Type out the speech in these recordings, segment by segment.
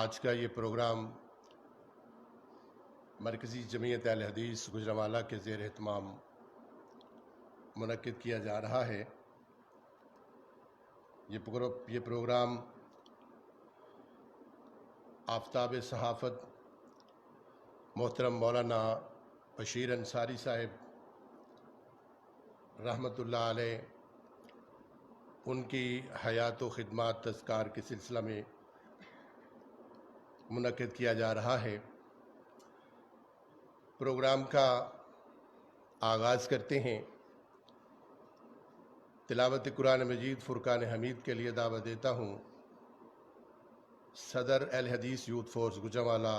آج کا یہ پروگرام مرکزی جمعیت اہل حدیث گوجرانوالہ کے زیر اہتمام منعقد کیا جا رہا ہے۔ یہ پروگرام آفتاب صحافت محترم مولانا بشیر انصاری صاحب رحمۃ اللہ علیہ ان کی حیات و خدمات تذکار کے سلسلہ میں منعقد کیا جا رہا ہے۔ پروگرام کا آغاز کرتے ہیں۔ تلاوت قرآن مجید فرقان حمید کے لیے دعوت دیتا ہوں صدر اہل حدیث یوتھ فورس گوجرانوالہ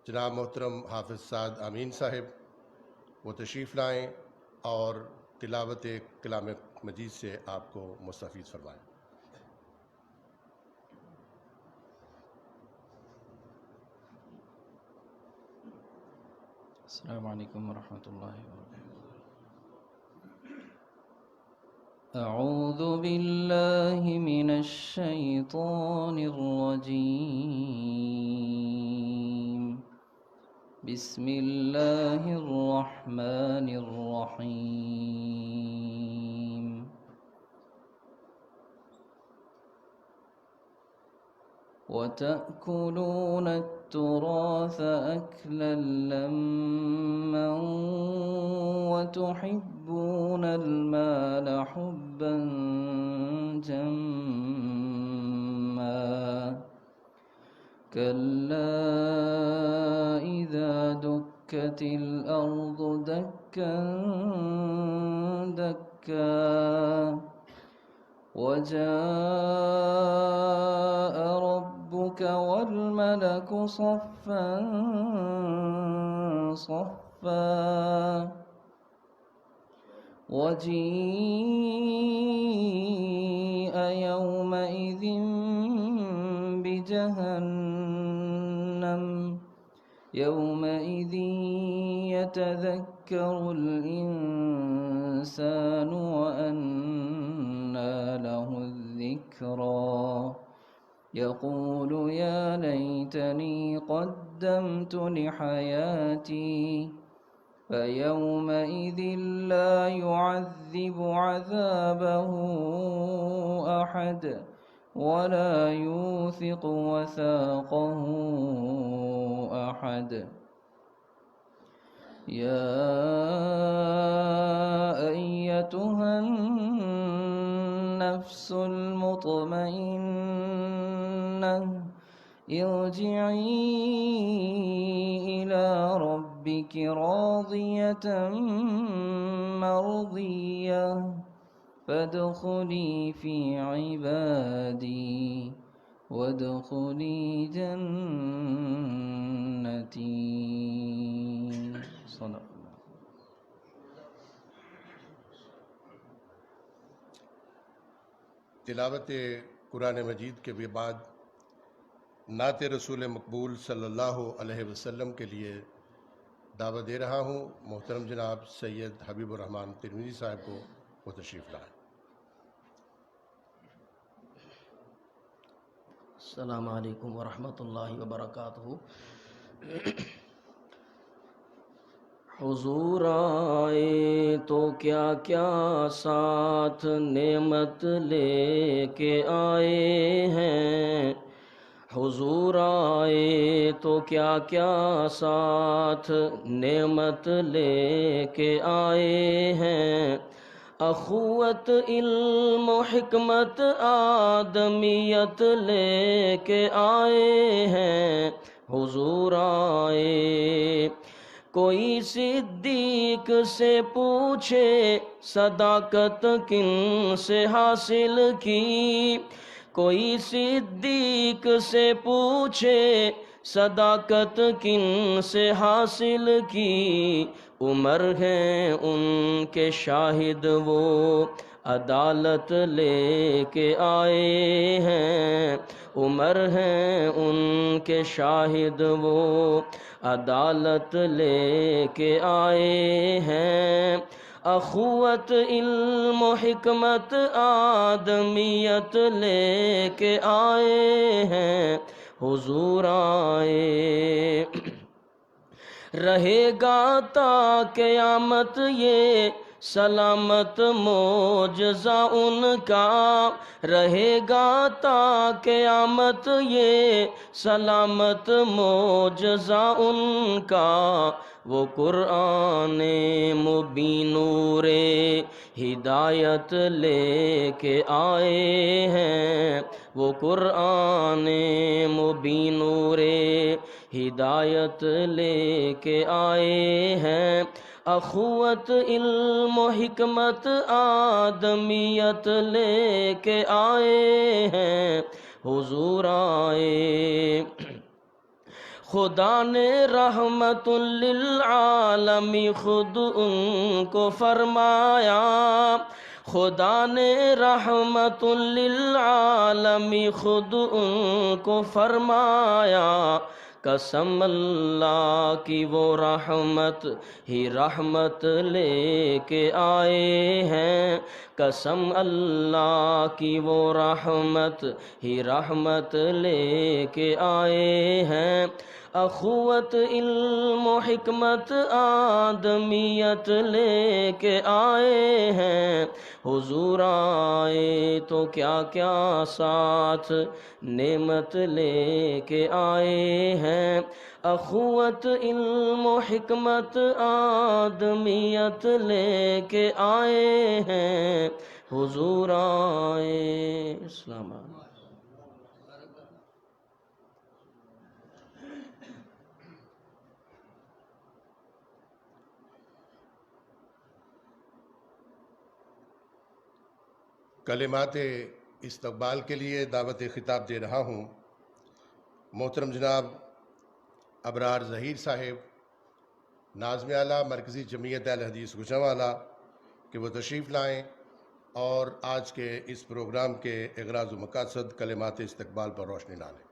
جناب محترم حافظ سعد امین صاحب، وہ تشریف لائیں اور تلاوت کلام مجید سے آپ کو مستفید فرمائیں۔ السلام علیکم ورحمۃ اللہ وبرکاتہ۔ اعوذ باللہ من الشیطان الرجیم، بسم اللہ الرحمن الرحیم۔ وَتَأْكُلُونَ التُّرَاثَ أَكْلًا لَمًّا وَتُحِبُّونَ المال حبا جما كلا إذا دكت الأرض دكا دكا وجاء ربك والملك صفا صفا وجيء يومئذ بجهنم يومئذ يتذكر الإنسان وأنى له الذكرى يقول يا ليتني قدمت لحياتي فيومئذ لا يعذب عذابه أحد ولا يوثق وثاقه أحد يا أيتها النفس المطمئنة ارجعي إلى ربك راضية مرضية فادخلي في عبادي وادخلي جنتي۔ صدق اللہ۔ تلاوت قرآن مجید کے بعد نعت رسول مقبول صلی اللہ علیہ وسلم کے لیے دعوت دے رہا ہوں محترم جناب سید حبیب الرحمن ترمذی صاحب کو، وہ تشریف لائیں۔ السلام علیکم ورحمۃ اللہ وبرکاتہ۔ حضور آئے تو کیا کیا ساتھ نعمت لے کے آئے ہیں، حضور آئے تو کیا کیا ساتھ نعمت لے کے آئے ہیں، اخوت علم و حکمت آدمیت لے کے آئے ہیں، حضور آئے۔ کوئی صدیق سے پوچھے صداقت کن سے حاصل کی، کوئی صدیق سے پوچھے صداقت کن سے حاصل کی، عمر ہیں ان کے شاہد وہ عدالت لے کے آئے ہیں، عمر ہیں ان کے شاہد وہ عدالت لے کے آئے ہیں، اخوت علم و حکمت آدمیت لے کے آئے ہیں، حضور آئے، رہے گا تا قیامت یہ سلامت معجزہ ان کا، رہے گا تا قیامت یہ سلامت معجزہ ان کا، وہ قرآن مبین نور ہدایت لے کے آئے ہیں، وہ قرآن مبین نور ہدایت لے کے آئے ہیں، اخوت علم و حکمت آدمیت لے کے آئے ہیں، حضور آئے، خدا نے رحمت للعالمی خود ان کو فرمایا، خدا نے رحمت للعالمی خود ان کو فرمایا، قسم اللہ کی وہ رحمت ہی رحمت لے کے آئے ہیں، قسم اللہ کی وہ رحمت ہی رحمت لے کے آئے ہیں، اخوت علم و حکمت آدمیت لے کے آئے ہیں، حضور آئے تو کیا کیا ساتھ نعمت لے کے آئے ہیں، اخوت علم و حکمت آدمیت لے کے آئے ہیں، حضور آئے، السلام علیکم۔ کلمات استقبال کے لیے دعوت خطاب دے رہا ہوں محترم جناب ابرار ظہیر صاحب ناظم اعلیٰ مرکزی جمعیت اہل حدیث گوجرانوالہ کہ وہ تشریف لائیں اور آج کے اس پروگرام کے اغراض و مقاصد کلمات استقبال پر روشنی ڈالیں۔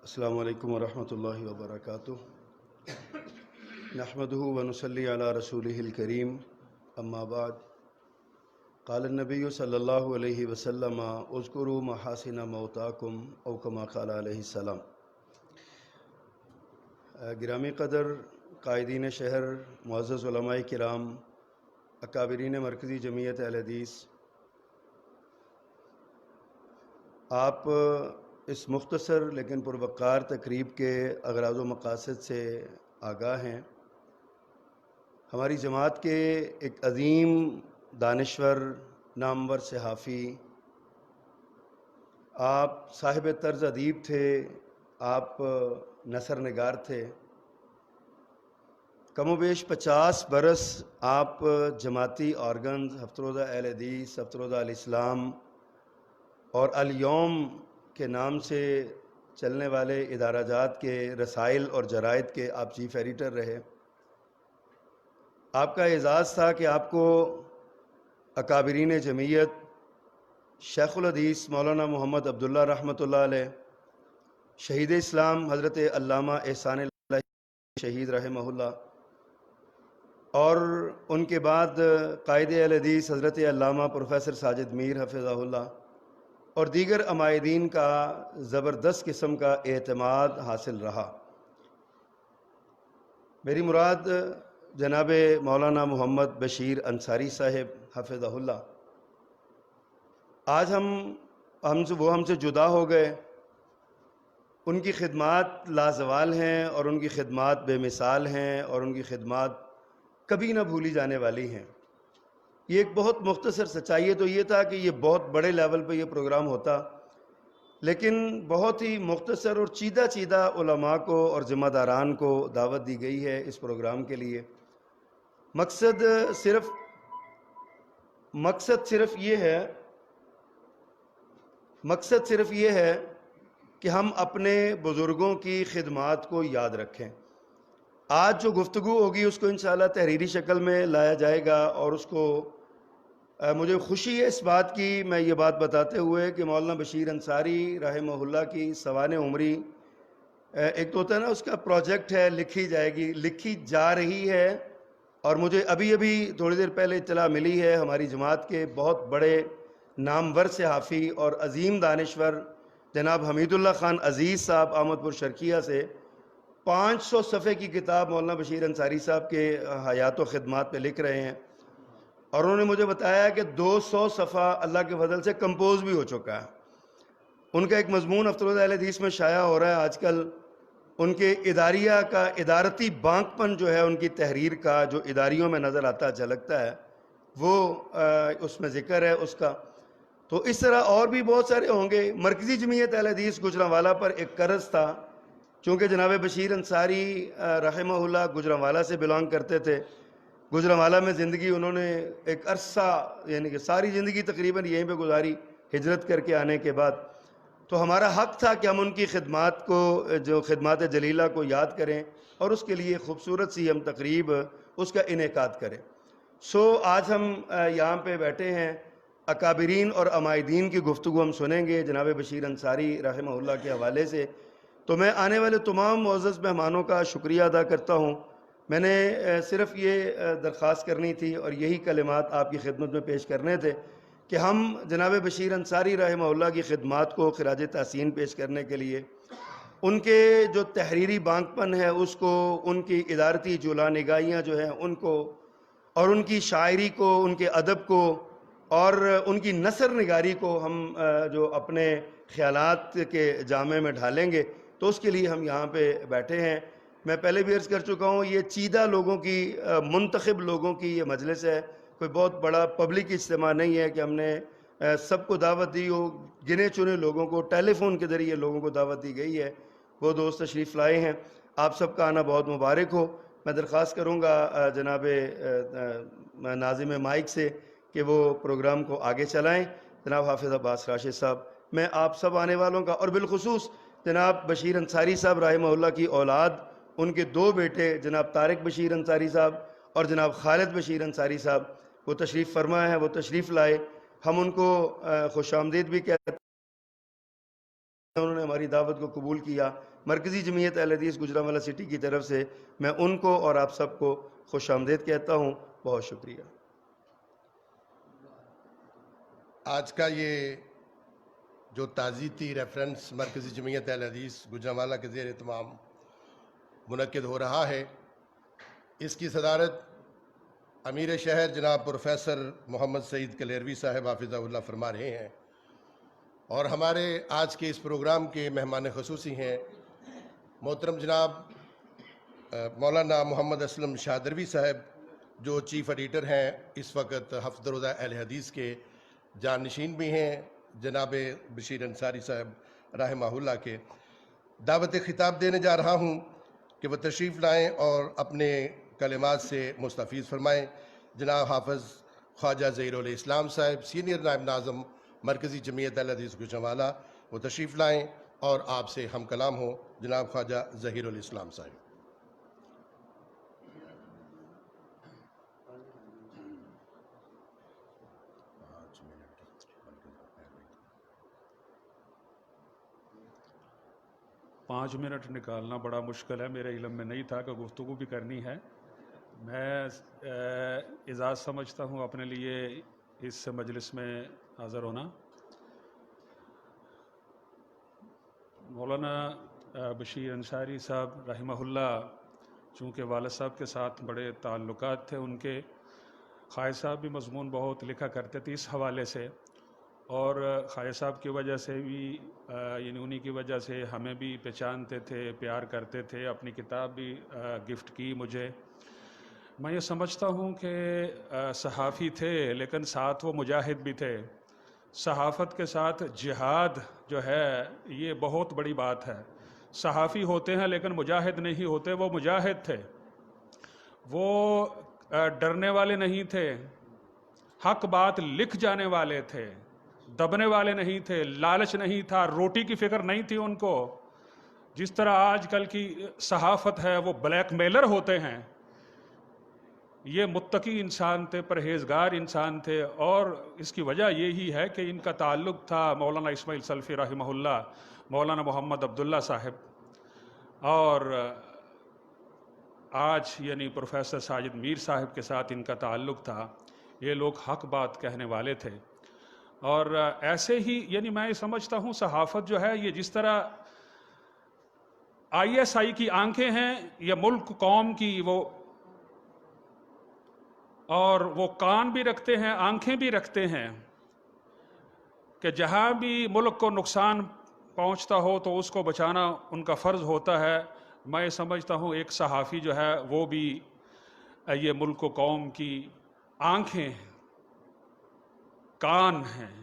السلام علیکم ورحمۃ اللہ وبرکاتہ، نحمدہ ونصلی علی رسولہ الکریم، اما بعد، قال النبی صلی اللہ علیہ وسلم اذکروا محاسن موتاکم او کما قال علیہ السلام۔ گرامی قدر قائدین شہر، معزز علماء کرام، اکابرین مرکزی جمعیت اہل حدیث، آپ اس مختصر لیکن پروقار تقریب کے اغراض و مقاصد سے آگاہ ہیں۔ ہماری جماعت کے ایک عظیم دانشور، نامور صحافی، آپ صاحب طرز ادیب تھے، آپ نثر نگار تھے، کم و بیش 50 برس آپ جماعتی آرگنز، ہفتہ روزہ اہل حدیث، ہفتہ روزہ الاسلام اور الیوم کے نام سے چلنے والے ادارہ جات کے رسائل اور جرائد کے آپ چیف ایڈیٹر رہے۔ آپ کا اعزاز تھا کہ آپ کو اکابرین جمعیت، شیخ الحدیث مولانا محمد عبداللہ رحمۃ اللہ علیہ، شہید اسلام حضرت علامہ احسان اللہ شہید رحمہ اللہ، اور ان کے بعد قائد اہل حدیث حضرت علامہ پروفیسر ساجد میر حفظہ اللہ اور دیگر عمائدین کا زبردست قسم کا اعتماد حاصل رہا۔ میری مراد جناب مولانا محمد بشیر انصاری صاحب حفظہ اللہ، آج وہ ہم سے جدا ہو گئے۔ ان کی خدمات لازوال ہیں اور ان کی خدمات بے مثال ہیں اور ان کی خدمات کبھی نہ بھولی جانے والی ہیں۔ یہ ایک بہت مختصر سچائی تو یہ تھا کہ یہ بہت بڑے لیول پہ یہ پروگرام ہوتا، لیکن بہت ہی مختصر اور چیدہ علماء کو اور ذمہ داران کو دعوت دی گئی ہے اس پروگرام کے لیے۔ مقصد صرف یہ ہے کہ ہم اپنے بزرگوں کی خدمات کو یاد رکھیں۔ آج جو گفتگو ہوگی اس کو انشاءاللہ تحریری شکل میں لایا جائے گا، اور اس کو مجھے خوشی ہے اس بات کی، میں یہ بات بتاتے ہوئے کہ مولانا بشیر انصاری رحمہ اللہ کی سوانح عمری، ایک تو ہوتا ہے نا اس کا پروجیکٹ ہے، لکھی جائے گی، لکھی جا رہی ہے اور مجھے ابھی تھوڑی دیر پہلے اطلاع ملی ہے ہماری جماعت کے بہت بڑے نامور صحافی اور عظیم دانشور جناب حمید اللہ خان عزیز صاحب احمد پور شرقیہ سے 500 صفحے کی کتاب مولانا بشیر انصاری صاحب کے حیات و خدمات پہ لکھ رہے ہیں، اور انہوں نے مجھے بتایا کہ 200 صفحہ اللہ کے فضل سے کمپوز بھی ہو چکا ہے۔ ان کا ایک مضمون افتر اہل حدیث میں شائع ہو رہا ہے آج کل، ان کے اداریہ کا ادارتی بانک پن جو ہے ان کی تحریر کا، جو اداریوں میں نظر آتا جھلکتا ہے، وہ اس میں ذکر ہے اس کا۔ تو اس طرح اور بھی بہت سارے ہوں گے۔ مرکزی جمعیت اہل حدیث گوجرانوالہ پر ایک قرض تھا، چونکہ جناب بشیر انصاری رحمہ اللہ گوجرانوالہ سے بلانگ کرتے تھے، گوجرانوالہ میں زندگی انہوں نے ایک عرصہ، یعنی کہ ساری زندگی تقریباً یہیں پہ گزاری ہجرت کر کے آنے کے بعد، تو ہمارا حق تھا کہ ہم ان کی خدمات کو، جو خدمات جلیلہ کو یاد کریں، اور اس کے لیے خوبصورت سی ہم تقریب اس کا انعقاد کریں۔ آج ہم یہاں پہ بیٹھے ہیں، اکابرین اور عمائدین کی گفتگو ہم سنیں گے جناب بشیر انصاری رحمہ اللہ کے حوالے سے۔ تو میں آنے والے تمام معزز مہمانوں کا شکریہ ادا کرتا ہوں۔ میں نے صرف یہ درخواست کرنی تھی اور یہی کلمات آپ کی خدمت میں پیش کرنے تھے کہ ہم جناب بشیر انصاری رحمہ اللہ کی خدمات کو خراج تحسین پیش کرنے کے لیے، ان کے جو تحریری بانک پن ہے اس کو، ان کی ادارتی جولا نگاہیاں جو ہیں ان کو، اور ان کی شاعری کو، ان کے ادب کو، اور ان کی نثر نگاری کو ہم جو اپنے خیالات کے جامع میں ڈھالیں گے، تو اس کے لیے ہم یہاں پہ بیٹھے ہیں۔ میں پہلے بھی عرض کر چکا ہوں، یہ چیدہ لوگوں کی، منتخب لوگوں کی یہ مجلس ہے، کوئی بہت بڑا پبلک اجتماع نہیں ہے کہ ہم نے سب کو دعوت دی ہو۔ گنے چنے لوگوں کو ٹیلی فون کے ذریعے لوگوں کو دعوت دی گئی ہے، وہ دوست تشریف لائے ہیں، آپ سب کا آنا بہت مبارک ہو۔ میں درخواست کروں گا جناب ناظم مائک سے کہ وہ پروگرام کو آگے چلائیں۔ جناب حافظ عباس راشد صاحب، میں آپ سب آنے والوں کا، اور بالخصوص جناب بشیر انصاری صاحب رحمہ اللہ کی اولاد، ان کے 2 بیٹے جناب طارق بشیر انصاری صاحب اور جناب خالد بشیر انصاری صاحب، وہ تشریف فرما ہے، وہ تشریف لائے۔ ہم ان کو خوش آمدید بھی کہتے ہیں، انہوں نے ہماری دعوت کو قبول کیا۔ مرکزی جمعیت اہل حدیث گوجرانوالہ سٹی کی طرف سے میں ان کو اور آپ سب کو خوش آمدید کہتا ہوں۔ بہت شکریہ۔ آج کا یہ جو تعزیتی ریفرنس مرکزی جمعیت اہل حدیث گوجرانوالہ کے زیر اہتمام منعقد ہو رہا ہے، اس کی صدارت امیر شہر جناب پروفیسر محمد سعید کلیروی صاحب حافظہ اللہ فرما رہے ہیں، اور ہمارے آج کے اس پروگرام کے مہمان خصوصی ہیں محترم جناب مولانا محمد اسلم شادروی صاحب، جو چیف ایڈیٹر ہیں، اس وقت ہفت روزہ اہل حدیث کے جانشین بھی ہیں جناب بشیر انصاری صاحب رحمہ اللہ کے۔ دعوت خطاب دینے جا رہا ہوں کہ وہ تشریف لائیں اور اپنے کلمات سے مستفیض فرمائیں۔ جناب حافظ خواجہ ظہیر الاسلام صاحب، سینئر نائب ناظم مرکزی جمعیت اہل حدیث گوجرانوالہ، وہ تشریف لائیں اور آپ سے ہم کلام ہوں۔ جناب خواجہ ظہیر الاسلام صاحب۔ پانچ منٹ نکالنا بڑا مشکل ہے، میرے علم میں نہیں تھا کہ گفتگو بھی کرنی ہے۔ میں اعزاز سمجھتا ہوں اپنے لیے اس مجلس میں حاضر ہونا۔ مولانا بشیر انصاری صاحب رحمہ اللہ، چونکہ والد صاحب کے ساتھ بڑے تعلقات تھے ان کے، خواجہ صاحب بھی مضمون بہت لکھا کرتے تھے اس حوالے سے، اور خواجہ صاحب کی وجہ سے بھی، یعنی انہی کی وجہ سے ہمیں بھی پہچانتے تھے، پیار کرتے تھے، اپنی کتاب بھی گفٹ کی مجھے۔ میں یہ سمجھتا ہوں کہ صحافی تھے لیکن ساتھ وہ مجاہد بھی تھے۔ صحافت کے ساتھ جہاد جو ہے یہ بہت بڑی بات ہے۔ صحافی ہوتے ہیں لیکن مجاہد نہیں ہوتے، وہ مجاہد تھے، وہ ڈرنے والے نہیں تھے، حق بات لکھ جانے والے تھے، دبنے والے نہیں تھے، لالچ نہیں تھا، روٹی کی فکر نہیں تھی ان کو۔ جس طرح آج کل کی صحافت ہے وہ بلیک میلر ہوتے ہیں، یہ متقی انسان تھے، پرہیزگار انسان تھے، اور اس کی وجہ یہی ہے کہ ان کا تعلق تھا مولانا اسماعیل سلفی رحمہ اللہ، مولانا محمد عبداللہ صاحب، اور آج یعنی پروفیسر ساجد میر صاحب کے ساتھ ان کا تعلق تھا، یہ لوگ حق بات کہنے والے تھے. اور ایسے ہی یعنی میں سمجھتا ہوں صحافت جو ہے یہ جس طرح ISI کی آنکھیں ہیں یا ملک قوم کی وہ، اور وہ کان بھی رکھتے ہیں آنکھیں بھی رکھتے ہیں کہ جہاں بھی ملک کو نقصان پہنچتا ہو تو اس کو بچانا ان کا فرض ہوتا ہے. میں سمجھتا ہوں ایک صحافی جو ہے وہ بھی یہ ملک و قوم کی آنکھیں کان ہیں.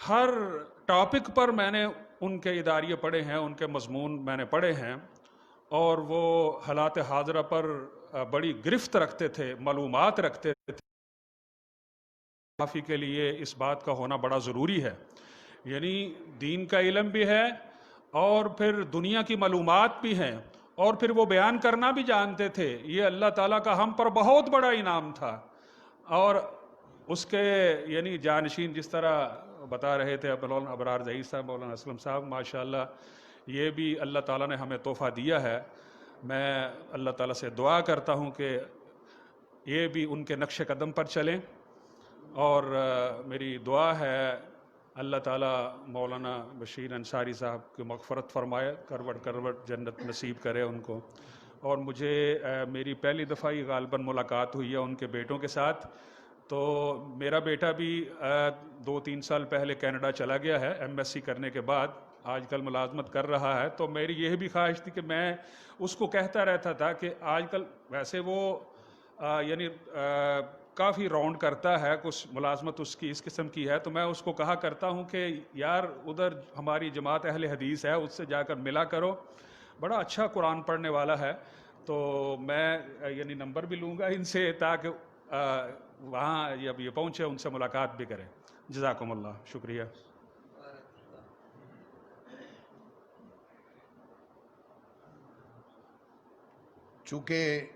ہر ٹاپک پر میں نے ان کے اداریے پڑھے ہیں، ان کے مضمون میں نے پڑھے ہیں، اور وہ حالات حاضرہ پر بڑی گرفت رکھتے تھے، معلومات رکھتے تھے. صحافی کے لیے اس بات کا ہونا بڑا ضروری ہے، یعنی دین کا علم بھی ہے اور پھر دنیا کی معلومات بھی ہیں، اور پھر وہ بیان کرنا بھی جانتے تھے. یہ اللہ تعالیٰ کا ہم پر بہت بڑا انعام تھا. اور اس کے یعنی جانشین جس طرح بتا رہے تھے مولانا ابرار ظہیر صاحب، مولانا اسلم صاحب، ماشاءاللہ یہ بھی اللہ تعالیٰ نے ہمیں تحفہ دیا ہے. میں اللہ تعالیٰ سے دعا کرتا ہوں کہ یہ بھی ان کے نقش قدم پر چلیں، اور میری دعا ہے اللہ تعالیٰ مولانا بشیر انصاری صاحب کی مغفرت فرمائے، کروٹ کروٹ جنت نصیب کرے ان کو. اور مجھے میری پہلی دفعہ ہی غالباً ملاقات ہوئی ہے ان کے بیٹوں کے ساتھ. تو میرا بیٹا بھی 2-3 سال پہلے کینیڈا چلا گیا ہے MSc کرنے کے بعد، آج کل ملازمت کر رہا ہے. تو میری یہ بھی خواہش تھی کہ میں اس کو کہتا رہتا تھا کہ آج کل ویسے وہ یعنی کافی راؤنڈ کرتا ہے، کچھ ملازمت اس کی اس قسم کی ہے، تو میں اس کو کہا کرتا ہوں کہ یار ادھر ہماری جماعت اہل حدیث ہے، اس سے جا کر ملا کرو، بڑا اچھا قرآن پڑھنے والا ہے. تو میں یعنی نمبر بھی لوں گا ان سے تاکہ وہاں جب یہ پہنچے ان سے ملاقات بھی کریں. جزاکم اللہ، شکریہ. چونکہ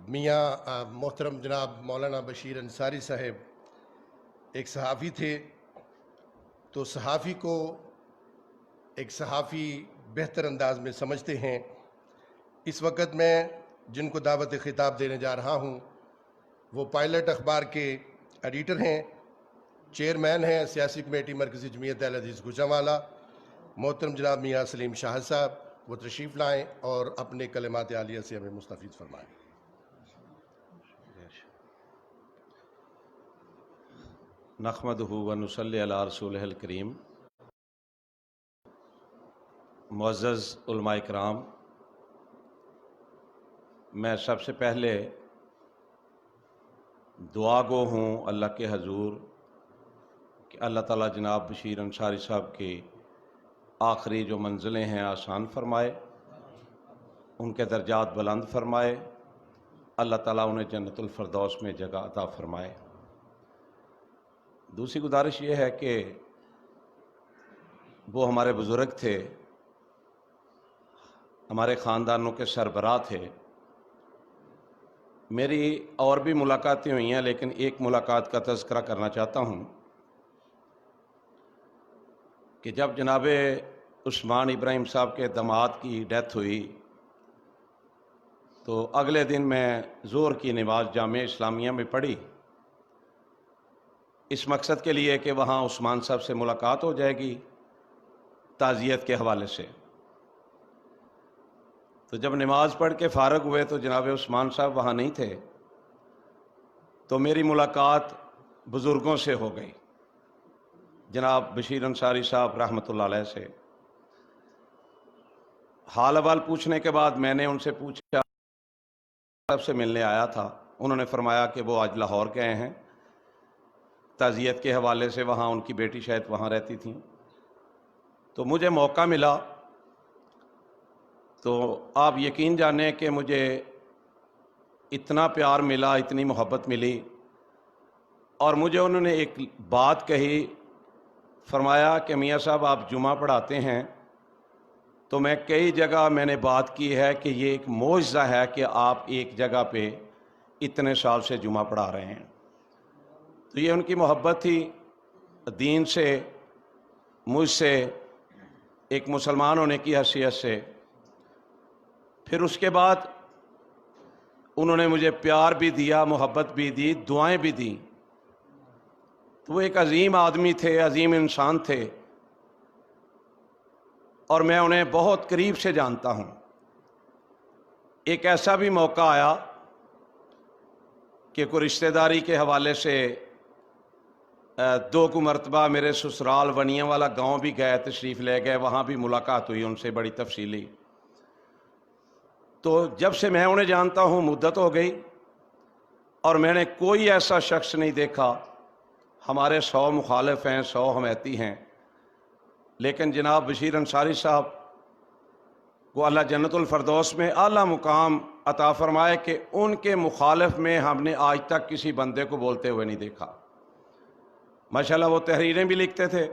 میاں محترم جناب مولانا بشیر انصاری صاحب ایک صحافی تھے، تو صحافی کو ایک صحافی بہتر انداز میں سمجھتے ہیں. اس وقت میں جن کو دعوت خطاب دینے جا رہا ہوں وہ پائلٹ اخبار کے ایڈیٹر ہیں، چیئرمین ہیں سیاسی کمیٹی مرکزی جمعیت اہل حدیث گوجرانوالہ، محترم جناب میاں سلیم شاہ صاحب. وہ تشریف لائیں اور اپنے کلمات عالیہ سے ہمیں مستفید فرمائیں. نحمدہ و نصلی علی رسولہ الکریم. معزز علماء کرام، میں سب سے پہلے دعا گو ہوں اللہ کے حضور کہ اللہ تعالیٰ جناب بشیر انصاری صاحب کی آخری جو منزلیں ہیں آسان فرمائے، ان کے درجات بلند فرمائے، اللہ تعالیٰ انہیں جنت الفردوس میں جگہ عطا فرمائے. دوسری گزارش یہ ہے کہ وہ ہمارے بزرگ تھے، ہمارے خاندانوں کے سربراہ تھے. میری اور بھی ملاقاتیں ہوئی ہیں، لیکن ایک ملاقات کا تذکرہ کرنا چاہتا ہوں کہ جب جناب عثمان ابراہیم صاحب کے داماد کی ڈیتھ ہوئی تو اگلے دن میں ظہر کی نماز جامعہ اسلامیہ میں پڑھی، اس مقصد کے لیے کہ وہاں عثمان صاحب سے ملاقات ہو جائے گی تعزیت کے حوالے سے. تو جب نماز پڑھ کے فارغ ہوئے تو جناب عثمان صاحب وہاں نہیں تھے، تو میری ملاقات بزرگوں سے ہو گئی، جناب بشیر انصاری صاحب رحمۃ اللہ علیہ سے. حال احوال پوچھنے کے بعد میں نے ان سے پوچھا، صاحب سے ملنے آیا تھا، انہوں نے فرمایا کہ وہ آج لاہور گئے ہیں تعزیت کے حوالے سے، وہاں ان کی بیٹی شاید وہاں رہتی تھیں. تو مجھے موقع ملا، تو آپ یقین جانیں کہ مجھے اتنا پیار ملا، اتنی محبت ملی. اور مجھے انہوں نے ایک بات کہی، فرمایا کہ میاں صاحب آپ جمعہ پڑھاتے ہیں، تو میں کئی جگہ میں نے بات کی ہے کہ یہ ایک معجزہ ہے کہ آپ ایک جگہ پہ اتنے سال سے جمعہ پڑھا رہے ہیں. تو یہ ان کی محبت تھی دین سے، مجھ سے، ایک مسلمان ہونے کی حیثیت سے. پھر اس کے بعد انہوں نے مجھے پیار بھی دیا، محبت بھی دی، دعائیں بھی دیں۔ تو وہ ایک عظیم آدمی تھے، عظیم انسان تھے، اور میں انہیں بہت قریب سے جانتا ہوں۔ ایک ایسا بھی موقع آیا کہ کوئی رشتہ داری کے حوالے سے 2 مرتبہ میرے سسرال ونیا والا گاؤں بھی گئے، تشریف لے گئے، وہاں بھی ملاقات ہوئی ان سے بڑی تفصیلی۔ تو جب سے میں انہیں جانتا ہوں مدت ہو گئی، اور میں نے کوئی ایسا شخص نہیں دیکھا، ہمارے 100 مخالف ہیں، 100 حمیتی ہیں، لیکن جناب بشیر انصاری صاحب کو اللہ جنت الفردوس میں اعلیٰ مقام عطا فرمائے کہ ان کے مخالف میں ہم نے آج تک کسی بندے کو بولتے ہوئے نہیں دیکھا۔ ماشاءاللہ وہ تحریریں بھی لکھتے تھے،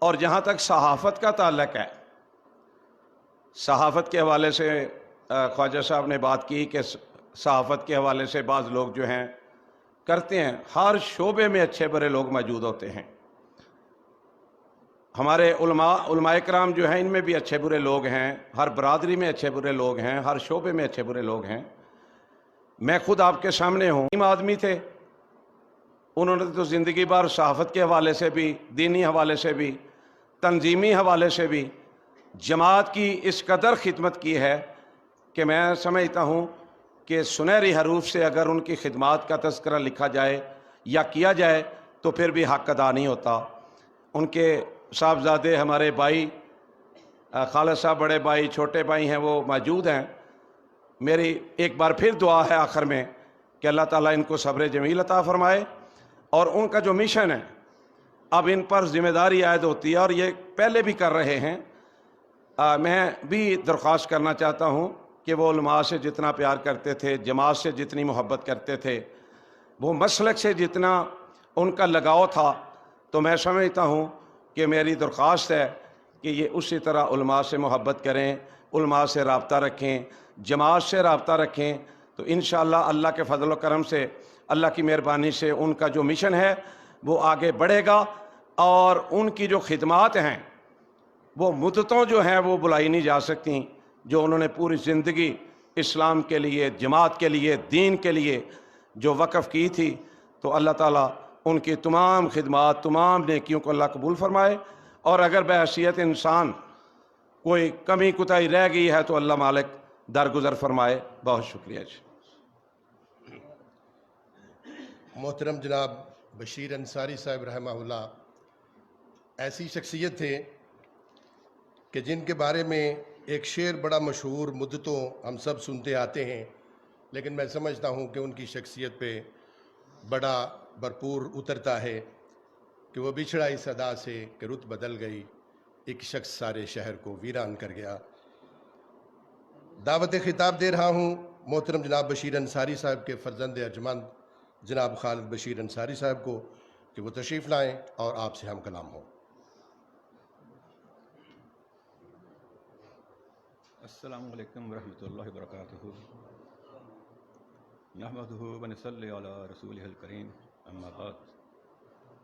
اور جہاں تک صحافت کا تعلق ہے، صحافت کے حوالے سے خواجہ صاحب نے بات کی کہ صحافت کے حوالے سے بعض لوگ جو ہیں کرتے ہیں، ہر شعبے میں اچھے برے لوگ موجود ہوتے ہیں۔ ہمارے علماء کرام جو ہیں ان میں بھی اچھے برے لوگ ہیں، ہر برادری میں اچھے برے لوگ ہیں، ہر شعبے میں اچھے برے لوگ ہیں۔ میں خود آپ کے سامنے ہوں، آدمی تھے، انہوں نے تو زندگی بھر صحافت کے حوالے سے بھی، دینی حوالے سے بھی، تنظیمی حوالے سے بھی جماعت کی اس قدر خدمت کی ہے کہ میں سمجھتا ہوں کہ سنہری حروف سے اگر ان کی خدمات کا تذکرہ لکھا جائے یا کیا جائے تو پھر بھی حق ادا نہیں ہوتا۔ ان کے صاحبزادے ہمارے بھائی خالد صاحب، بڑے بھائی، چھوٹے بھائی ہیں، وہ موجود ہیں۔ میری ایک بار پھر دعا ہے آخر میں کہ اللہ تعالیٰ ان کو صبر جمیل عطا فرمائے، اور ان کا جو مشن ہے اب ان پر ذمہ داری عائد ہوتی ہے، اور یہ پہلے بھی کر رہے ہیں۔ میں بھی درخواست کرنا چاہتا ہوں کہ وہ علماء سے جتنا پیار کرتے تھے، جماعت سے جتنی محبت کرتے تھے، وہ مسلک سے جتنا ان کا لگاؤ تھا، تو میں سمجھتا ہوں کہ میری درخواست ہے کہ یہ اسی طرح علماء سے محبت کریں، علماء سے رابطہ رکھیں، جماعت سے رابطہ رکھیں، تو انشاءاللہ اللہ کے فضل و کرم سے، اللہ کی مہربانی سے ان کا جو مشن ہے وہ آگے بڑھے گا، اور ان کی جو خدمات ہیں وہ مدتوں جو ہیں وہ بلائی نہیں جا سکتی، جو انہوں نے پوری زندگی اسلام کے لیے، جماعت کے لیے، دین کے لیے جو وقف کی تھی، تو اللہ تعالیٰ ان کی تمام خدمات، تمام نیکیوں کو اللہ قبول فرمائے، اور اگر بحیثیت انسان کوئی کمی کوتاہی رہ گئی ہے تو اللہ مالک درگزر فرمائے۔ بہت شکریہ جی۔ محترم جناب بشیر انصاری صاحب رحمہ اللہ ایسی شخصیت تھے کہ جن کے بارے میں ایک شعر بڑا مشہور مدتوں ہم سب سنتے آتے ہیں، لیکن میں سمجھتا ہوں کہ ان کی شخصیت پہ بڑا بھرپور اترتا ہے کہ وہ بچھڑا اس ادا سے کہ رت بدل گئی، ایک شخص سارے شہر کو ویران کر گیا۔ دعوت خطاب دے رہا ہوں محترم جناب بشیر انصاری صاحب کے فرزند ارجمند جناب خالد بشیر انصاری صاحب کو کہ وہ تشریف لائیں اور آپ سے ہم کلام ہوں۔ السلام علیکم ورحمۃ اللہ وبرکاتہ۔ نحمدہ ونصلی علی رسولہ الکریم، اما بعد،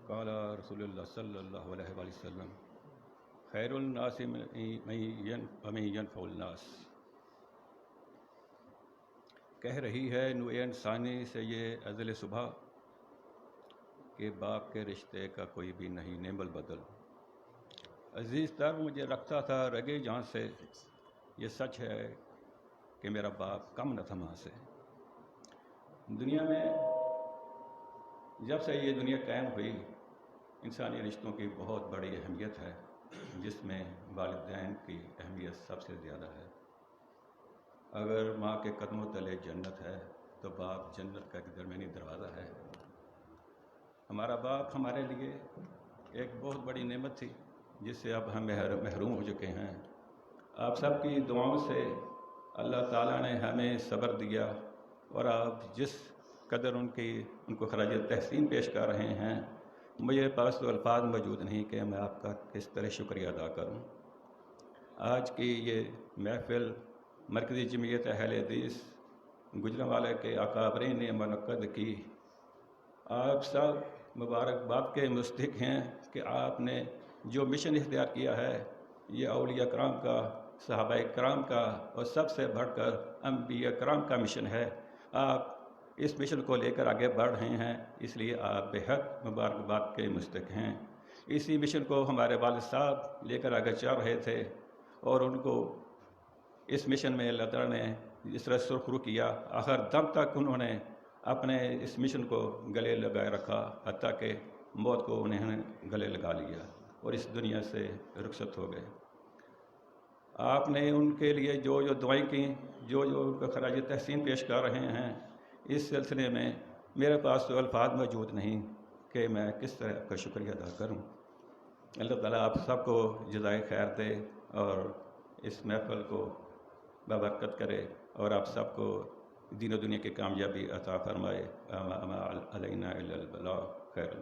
قال رسول اللہ صلی اللہ علیہ وآلہ وسلم، خیر الناس من ینفع الناس۔ کہہ رہی ہے نوع انسانی سے یہ ازل صبح کہ باپ کے رشتے کا کوئی بھی نہیں نعم البدل۔ عزیز تر مجھے رکھتا تھا رگے جہاں سے، یہ سچ ہے کہ میرا باپ کم نہ تھا ماں سے۔ دنیا میں جب سے یہ دنیا قائم ہوئی، انسانی رشتوں کی بہت بڑی اہمیت ہے، جس میں والدین کی اہمیت سب سے زیادہ ہے۔ اگر ماں کے قدموں تلے جنت ہے تو باپ جنت کا ایک درمیانی دروازہ ہے۔ ہمارا باپ ہمارے لیے ایک بہت بڑی نعمت تھی، جس سے اب ہم محروم ہو چکے ہیں۔ آپ سب کی دعاؤں سے اللہ تعالیٰ نے ہمیں صبر دیا، اور آپ جس قدر ان کو خراج تحسین پیش کر رہے ہیں، مجھے پاس تو الفاظ موجود نہیں کہ میں آپ کا کس طرح شکریہ ادا کروں۔ آج کی یہ محفل مرکزی جمعیت اہل حدیث گجرانوالہ کے اکابرین نے منعقد کی۔ آپ سب مبارکباد کے مستحق ہیں کہ آپ نے جو مشن اختیار کیا ہے، یہ اولیاء کرام کا صحابہ کرام کا اور سب سے بڑھ کر انبیاء کرام کا مشن ہے۔ آپ اس مشن کو لے کر آگے بڑھ رہے ہیں، اس لیے آپ بے حد مبارکباد کے مستحق ہیں۔ اسی مشن کو ہمارے والد صاحب لے کر آگے چل رہے تھے، اور ان کو اس مشن میں اللہ تعالیٰ نے جس طرح سرخرو کیا، آخر دم تک انہوں نے اپنے اس مشن کو گلے لگائے رکھا، حتیٰ کہ موت کو انہوں نے گلے لگا لیا اور اس دنیا سے رخصت ہو گئے۔ آپ نے ان کے لیے جو جو دعائیں کی، جو ان کو خراج تحسین پیش کر رہے ہیں، اس سلسلے میں میرے پاس تو الفاظ موجود نہیں کہ میں کس طرح آپ کا شکریہ ادا کروں۔ اللہ تعالیٰ آپ سب کو جزائے خیر دے اور اس محفل کو بابرکت کرے، اور آپ سب کو دین و دنیا کی کامیابی عطا فرمائے۔ وما علینا الا البلاغ۔ خیر۔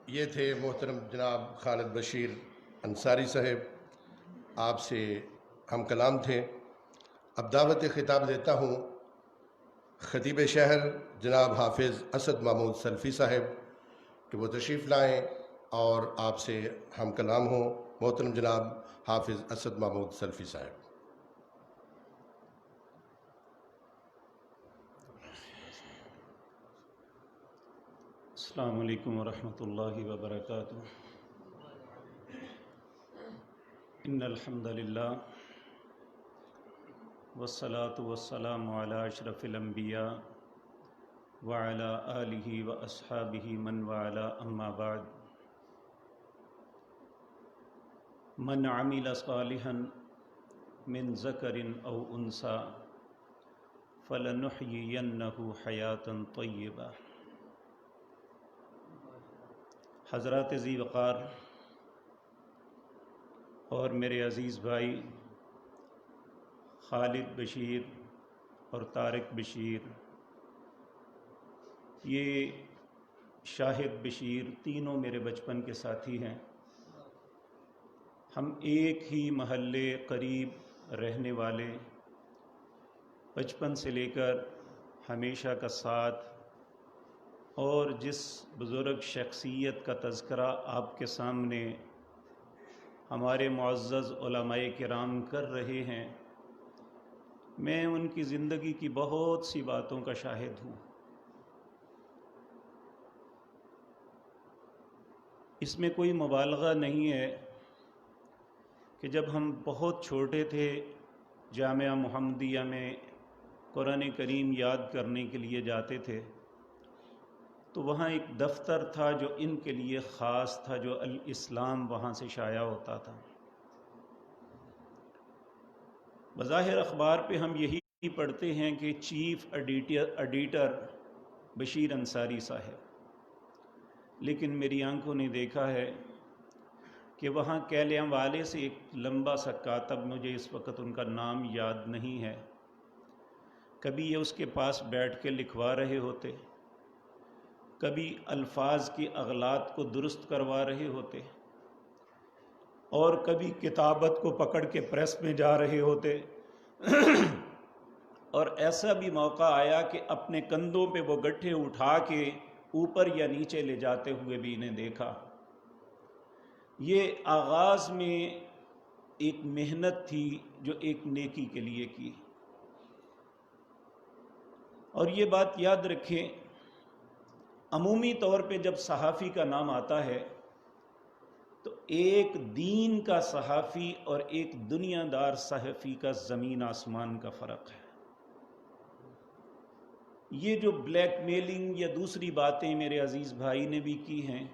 یہ تھے محترم جناب خالد بشیر انصاری صاحب، آپ سے ہم کلام تھے۔ اب دعوت خطاب دیتا ہوں خطیب شہر جناب حافظ اسد محمود سلفی صاحب کہ وہ تشریف لائیں اور آپ سے ہم کلام ہوں۔ محترم جناب حافظ اسد محمود سلفی صاحب۔ السلام علیکم ورحمۃ اللہ وبرکاتہ۔ ان الحمد للہ والصلاة والسلام علی اشرف الانبیاء وعلی آلہ واصحابہ من والاه، اما بعد۔ من عمل صالحا من ذکر او انثى فلنحیینہ حیاتا طیبہ۔ حضرات ذی وقار اور میرے عزیز بھائی خالد بشیر اور طارق بشیر، یہ شاہد بشیر، تینوں میرے بچپن کے ساتھی ہیں۔ ہم ایک ہی محلے قریب رہنے والے، بچپن سے لے کر ہمیشہ کا ساتھ، اور جس بزرگ شخصیت کا تذکرہ آپ کے سامنے ہمارے معزز علماء کرام کر رہے ہیں، میں ان کی زندگی کی بہت سی باتوں کا شاہد ہوں۔ اس میں کوئی مبالغہ نہیں ہے کہ جب ہم بہت چھوٹے تھے، جامعہ محمدیہ میں قرآن کریم یاد کرنے کے لیے جاتے تھے، تو وہاں ایک دفتر تھا جو ان کے لیے خاص تھا، جو الاسلام وہاں سے شائع ہوتا تھا۔ بظاہر اخبار پہ ہم یہی پڑھتے ہیں کہ چیف ایڈیٹر بشیر انصاری صاحب، لیکن میری آنکھوں نے دیکھا ہے کہ وہاں کیلیاں والے سے ایک لمبا سا کاتب، مجھے اس وقت ان کا نام یاد نہیں ہے، کبھی یہ اس کے پاس بیٹھ کے لکھوا رہے ہوتے، کبھی الفاظ کی اغلاط کو درست کروا رہے ہوتے، اور کبھی کتابت کو پکڑ کے پریس میں جا رہے ہوتے۔ اور ایسا بھی موقع آیا کہ اپنے کندھوں پہ وہ گٹھے اٹھا کے اوپر یا نیچے لے جاتے ہوئے بھی انہیں دیکھا۔ یہ آغاز میں ایک محنت تھی جو ایک نیکی کے لیے کی۔ اور یہ بات یاد رکھیں، عمومی طور پہ جب صحافی کا نام آتا ہے تو ایک دین کا صحافی اور ایک دنیا دار صحافی کا زمین آسمان کا فرق ہے۔ یہ جو بلیک میلنگ یا دوسری باتیں میرے عزیز بھائی نے بھی کی ہیں،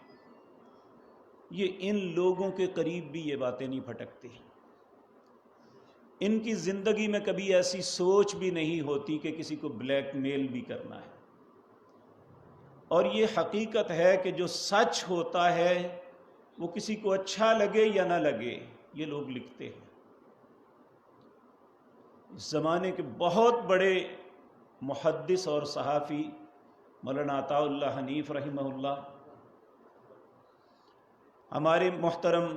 یہ ان لوگوں کے قریب بھی یہ باتیں نہیں پھٹکتی۔ ان کی زندگی میں کبھی ایسی سوچ بھی نہیں ہوتی کہ کسی کو بلیک میل بھی کرنا ہے۔ اور یہ حقیقت ہے کہ جو سچ ہوتا ہے وہ کسی کو اچھا لگے یا نہ لگے، یہ لوگ لکھتے ہیں۔ اس زمانے کے بہت بڑے محدث اور صحافی مولانا عطاء اللہ حنیف رحمہ اللہ، ہمارے محترم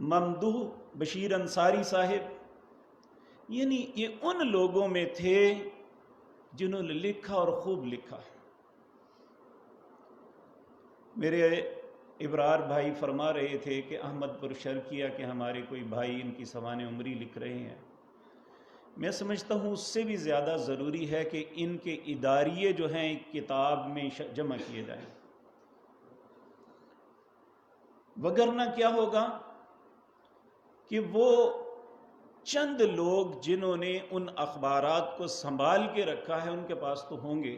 ممدوح بشیر انصاری صاحب، یعنی یہ ان لوگوں میں تھے جنہوں نے لکھا اور خوب لکھا۔ میرے ابرار بھائی فرما رہے تھے کہ احمد پر شر کیا کہ ہمارے کوئی بھائی ان کی سوانح عمری لکھ رہے ہیں. میں سمجھتا ہوں اس سے بھی زیادہ ضروری ہے کہ ان کے اداریے جو ہیں ایک کتاب میں جمع کیے جائیں، وگرنہ کیا ہوگا کہ وہ چند لوگ جنہوں نے ان اخبارات کو سنبھال کے رکھا ہے ان کے پاس تو ہوں گے،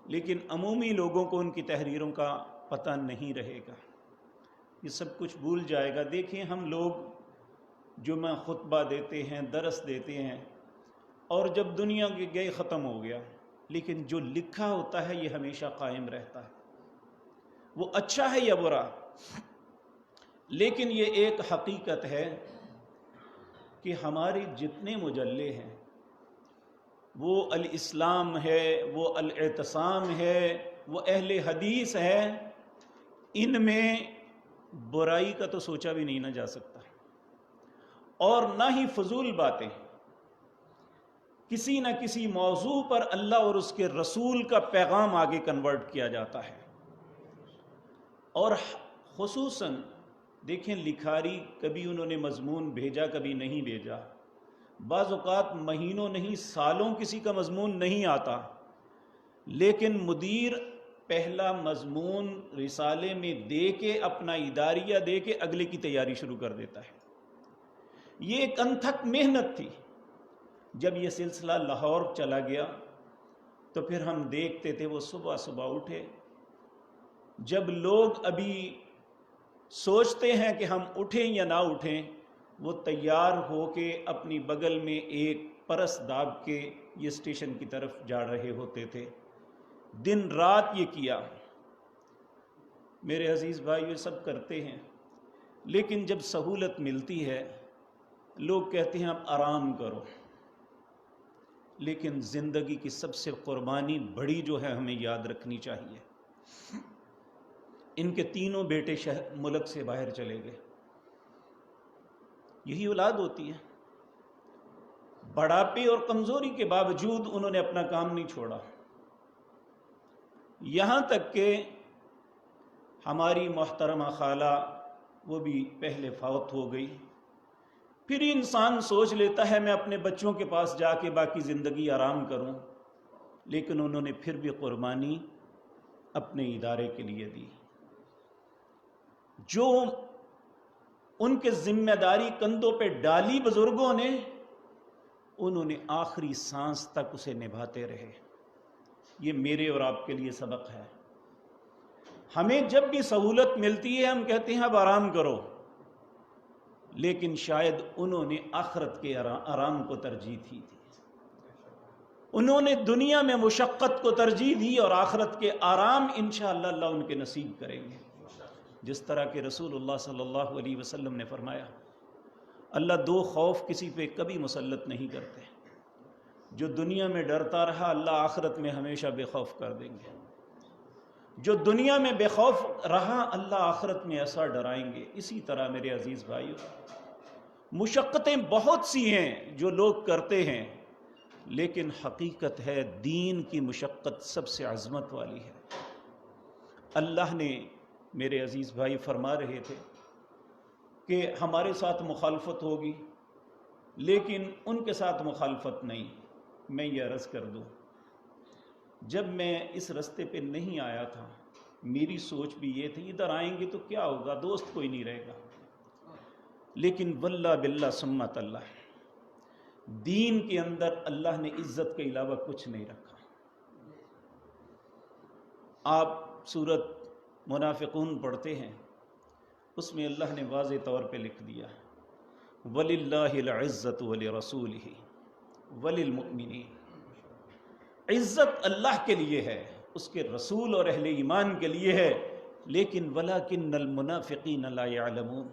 لیکن عمومی لوگوں کو ان کی تحریروں کا پتہ نہیں رہے گا، یہ سب کچھ بھول جائے گا. دیکھیں ہم لوگ جمعہ خطبہ دیتے ہیں، درس دیتے ہیں، اور جب دنیا کے گئے ختم ہو گیا، لیکن جو لکھا ہوتا ہے یہ ہمیشہ قائم رہتا ہے، وہ اچھا ہے یا برا. لیکن یہ ایک حقیقت ہے کہ ہمارے جتنے مجلے ہیں، وہ الاسلام ہے، وہ الاعتصام ہے، وہ اہل حدیث ہے، ان میں برائی کا تو سوچا بھی نہیں نہ جا سکتا، اور نہ ہی فضول باتیں. کسی نہ کسی موضوع پر اللہ اور اس کے رسول کا پیغام آگے کنورٹ کیا جاتا ہے. اور خصوصاً دیکھیں لکھاری، کبھی انہوں نے مضمون بھیجا کبھی نہیں بھیجا، بعض اوقات مہینوں نہیں سالوں کسی کا مضمون نہیں آتا، لیکن مدیر پہلا مضمون رسالے میں دے کے اپنا اداریہ دے کے اگلے کی تیاری شروع کر دیتا ہے. یہ ایک انتھک محنت تھی. جب یہ سلسلہ لاہور چلا گیا تو پھر ہم دیکھتے تھے وہ صبح صبح اٹھے. جب لوگ ابھی سوچتے ہیں کہ ہم اٹھیں یا نہ اٹھیں، وہ تیار ہو کے اپنی بغل میں ایک پرس داب کے یہ اسٹیشن کی طرف جا رہے ہوتے تھے. دن رات یہ کیا. میرے عزیز بھائی یہ سب کرتے ہیں، لیکن جب سہولت ملتی ہے لوگ کہتے ہیں اب آرام کرو. لیکن زندگی کی سب سے قربانی بڑی جو ہے ہمیں یاد رکھنی چاہیے. ان کے تینوں بیٹے ملک سے باہر چلے گئے. یہی اولاد ہوتی ہے. بڑھاپے اور کمزوری کے باوجود انہوں نے اپنا کام نہیں چھوڑا، یہاں تک کہ ہماری محترمہ خالہ وہ بھی پہلے فوت ہو گئی. پھر انسان سوچ لیتا ہے میں اپنے بچوں کے پاس جا کے باقی زندگی آرام کروں، لیکن انہوں نے پھر بھی قربانی اپنے ادارے کے لیے دی. جو ان کے ذمہ داری کندھوں پہ ڈالی بزرگوں نے، انہوں نے آخری سانس تک اسے نبھاتے رہے. یہ میرے اور آپ کے لیے سبق ہے. ہمیں جب بھی سہولت ملتی ہے ہم کہتے ہیں اب آرام کرو، لیکن شاید انہوں نے آخرت کے آرام کو ترجیح دی تھی. انہوں نے دنیا میں مشقت کو ترجیح دی اور آخرت کے آرام انشاءاللہ اللہ ان کے نصیب کریں گے. جس طرح کہ رسول اللہ صلی اللہ علیہ وسلم نے فرمایا، اللہ دو خوف کسی پہ کبھی مسلط نہیں کرتے. جو دنیا میں ڈرتا رہا اللہ آخرت میں ہمیشہ بے خوف کر دیں گے. جو دنیا میں بے خوف رہا اللہ آخرت میں ایسا ڈرائیں گے. اسی طرح میرے عزیز بھائیو، مشقتیں بہت سی ہیں جو لوگ کرتے ہیں، لیکن حقیقت ہے دین کی مشقت سب سے عظمت والی ہے. اللہ نے میرے عزیز بھائی فرما رہے تھے کہ ہمارے ساتھ مخالفت ہوگی، لیکن ان کے ساتھ مخالفت نہیں. میں یہ عرض کر دوں، جب میں اس رستے پہ نہیں آیا تھا میری سوچ بھی یہ تھی ادھر آئیں گے تو کیا ہوگا، دوست کوئی نہیں رہے گا. لیکن واللہ باللہ سمت اللہ، دین کے اندر اللہ نے عزت کے علاوہ کچھ نہیں رکھا. آپ سورت منافقون پڑھتے ہیں، اس میں اللہ نے واضح طور پہ لکھ دیا وَلِلَّهِ الْعِزَّةُ وَلِرَسُولِهِ وَلِلْمُؤْمِنِينَ. عزت اللہ کے لیے ہے، اس کے رسول اور اہل ایمان کے لیے ہے، لیکن وَلَكِنَّ الْمُنَافِقِينَ لَا يَعْلَمُونَ.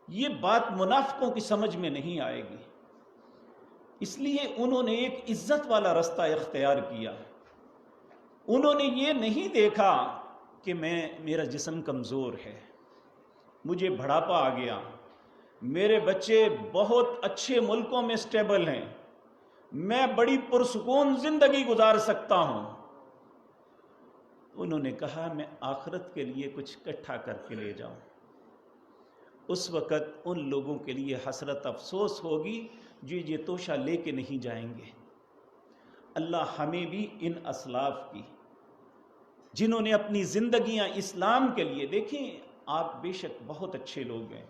یہ بات منافقوں کی سمجھ میں نہیں آئے گی، اس لیے انہوں نے ایک عزت والا رستہ اختیار کیا. انہوں نے یہ نہیں دیکھا کہ میرا جسم کمزور ہے، مجھے بڑھاپا آ گیا، میرے بچے بہت اچھے ملکوں میں سٹیبل ہیں، میں بڑی پرسکون زندگی گزار سکتا ہوں. انہوں نے کہا میں آخرت کے لیے کچھ اکٹھا کر کے لے جاؤں. اس وقت ان لوگوں کے لیے حسرت افسوس ہوگی جو یہ توشہ لے کے نہیں جائیں گے. اللہ ہمیں بھی ان اسلاف کی جنہوں نے اپنی زندگیاں اسلام کے لیے، دیکھیں آپ بے شک بہت اچھے لوگ ہیں،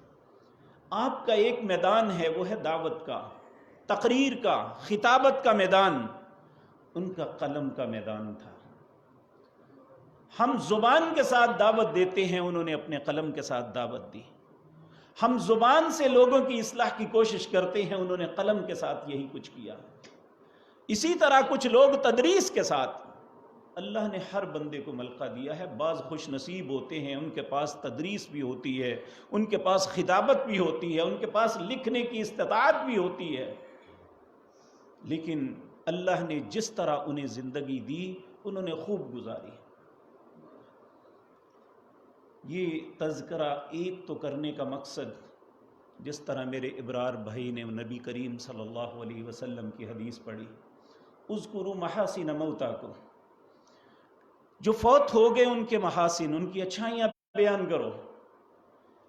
آپ کا ایک میدان ہے وہ ہے دعوت کا، تقریر کا، خطابت کا میدان، ان کا قلم کا میدان تھا. ہم زبان کے ساتھ دعوت دیتے ہیں، انہوں نے اپنے قلم کے ساتھ دعوت دی. ہم زبان سے لوگوں کی اصلاح کی کوشش کرتے ہیں، انہوں نے قلم کے ساتھ یہی کچھ کیا. اسی طرح کچھ لوگ تدریس کے ساتھ، اللہ نے ہر بندے کو ملکہ دیا ہے. بعض خوش نصیب ہوتے ہیں، ان کے پاس تدریس بھی ہوتی ہے، ان کے پاس خطابت بھی ہوتی ہے، ان کے پاس لکھنے کی استطاعت بھی ہوتی ہے، لیکن اللہ نے جس طرح انہیں زندگی دی انہوں نے خوب گزاری. یہ تذکرہ ایک تو کرنے کا مقصد، جس طرح میرے ابرار بھائی نے نبی کریم صلی اللہ علیہ وسلم کی حدیث پڑھی، اذکروا محاسن موتاکم، جو فوت ہو گئے ان کے محاسن، ان کی اچھائیاں بیان کرو.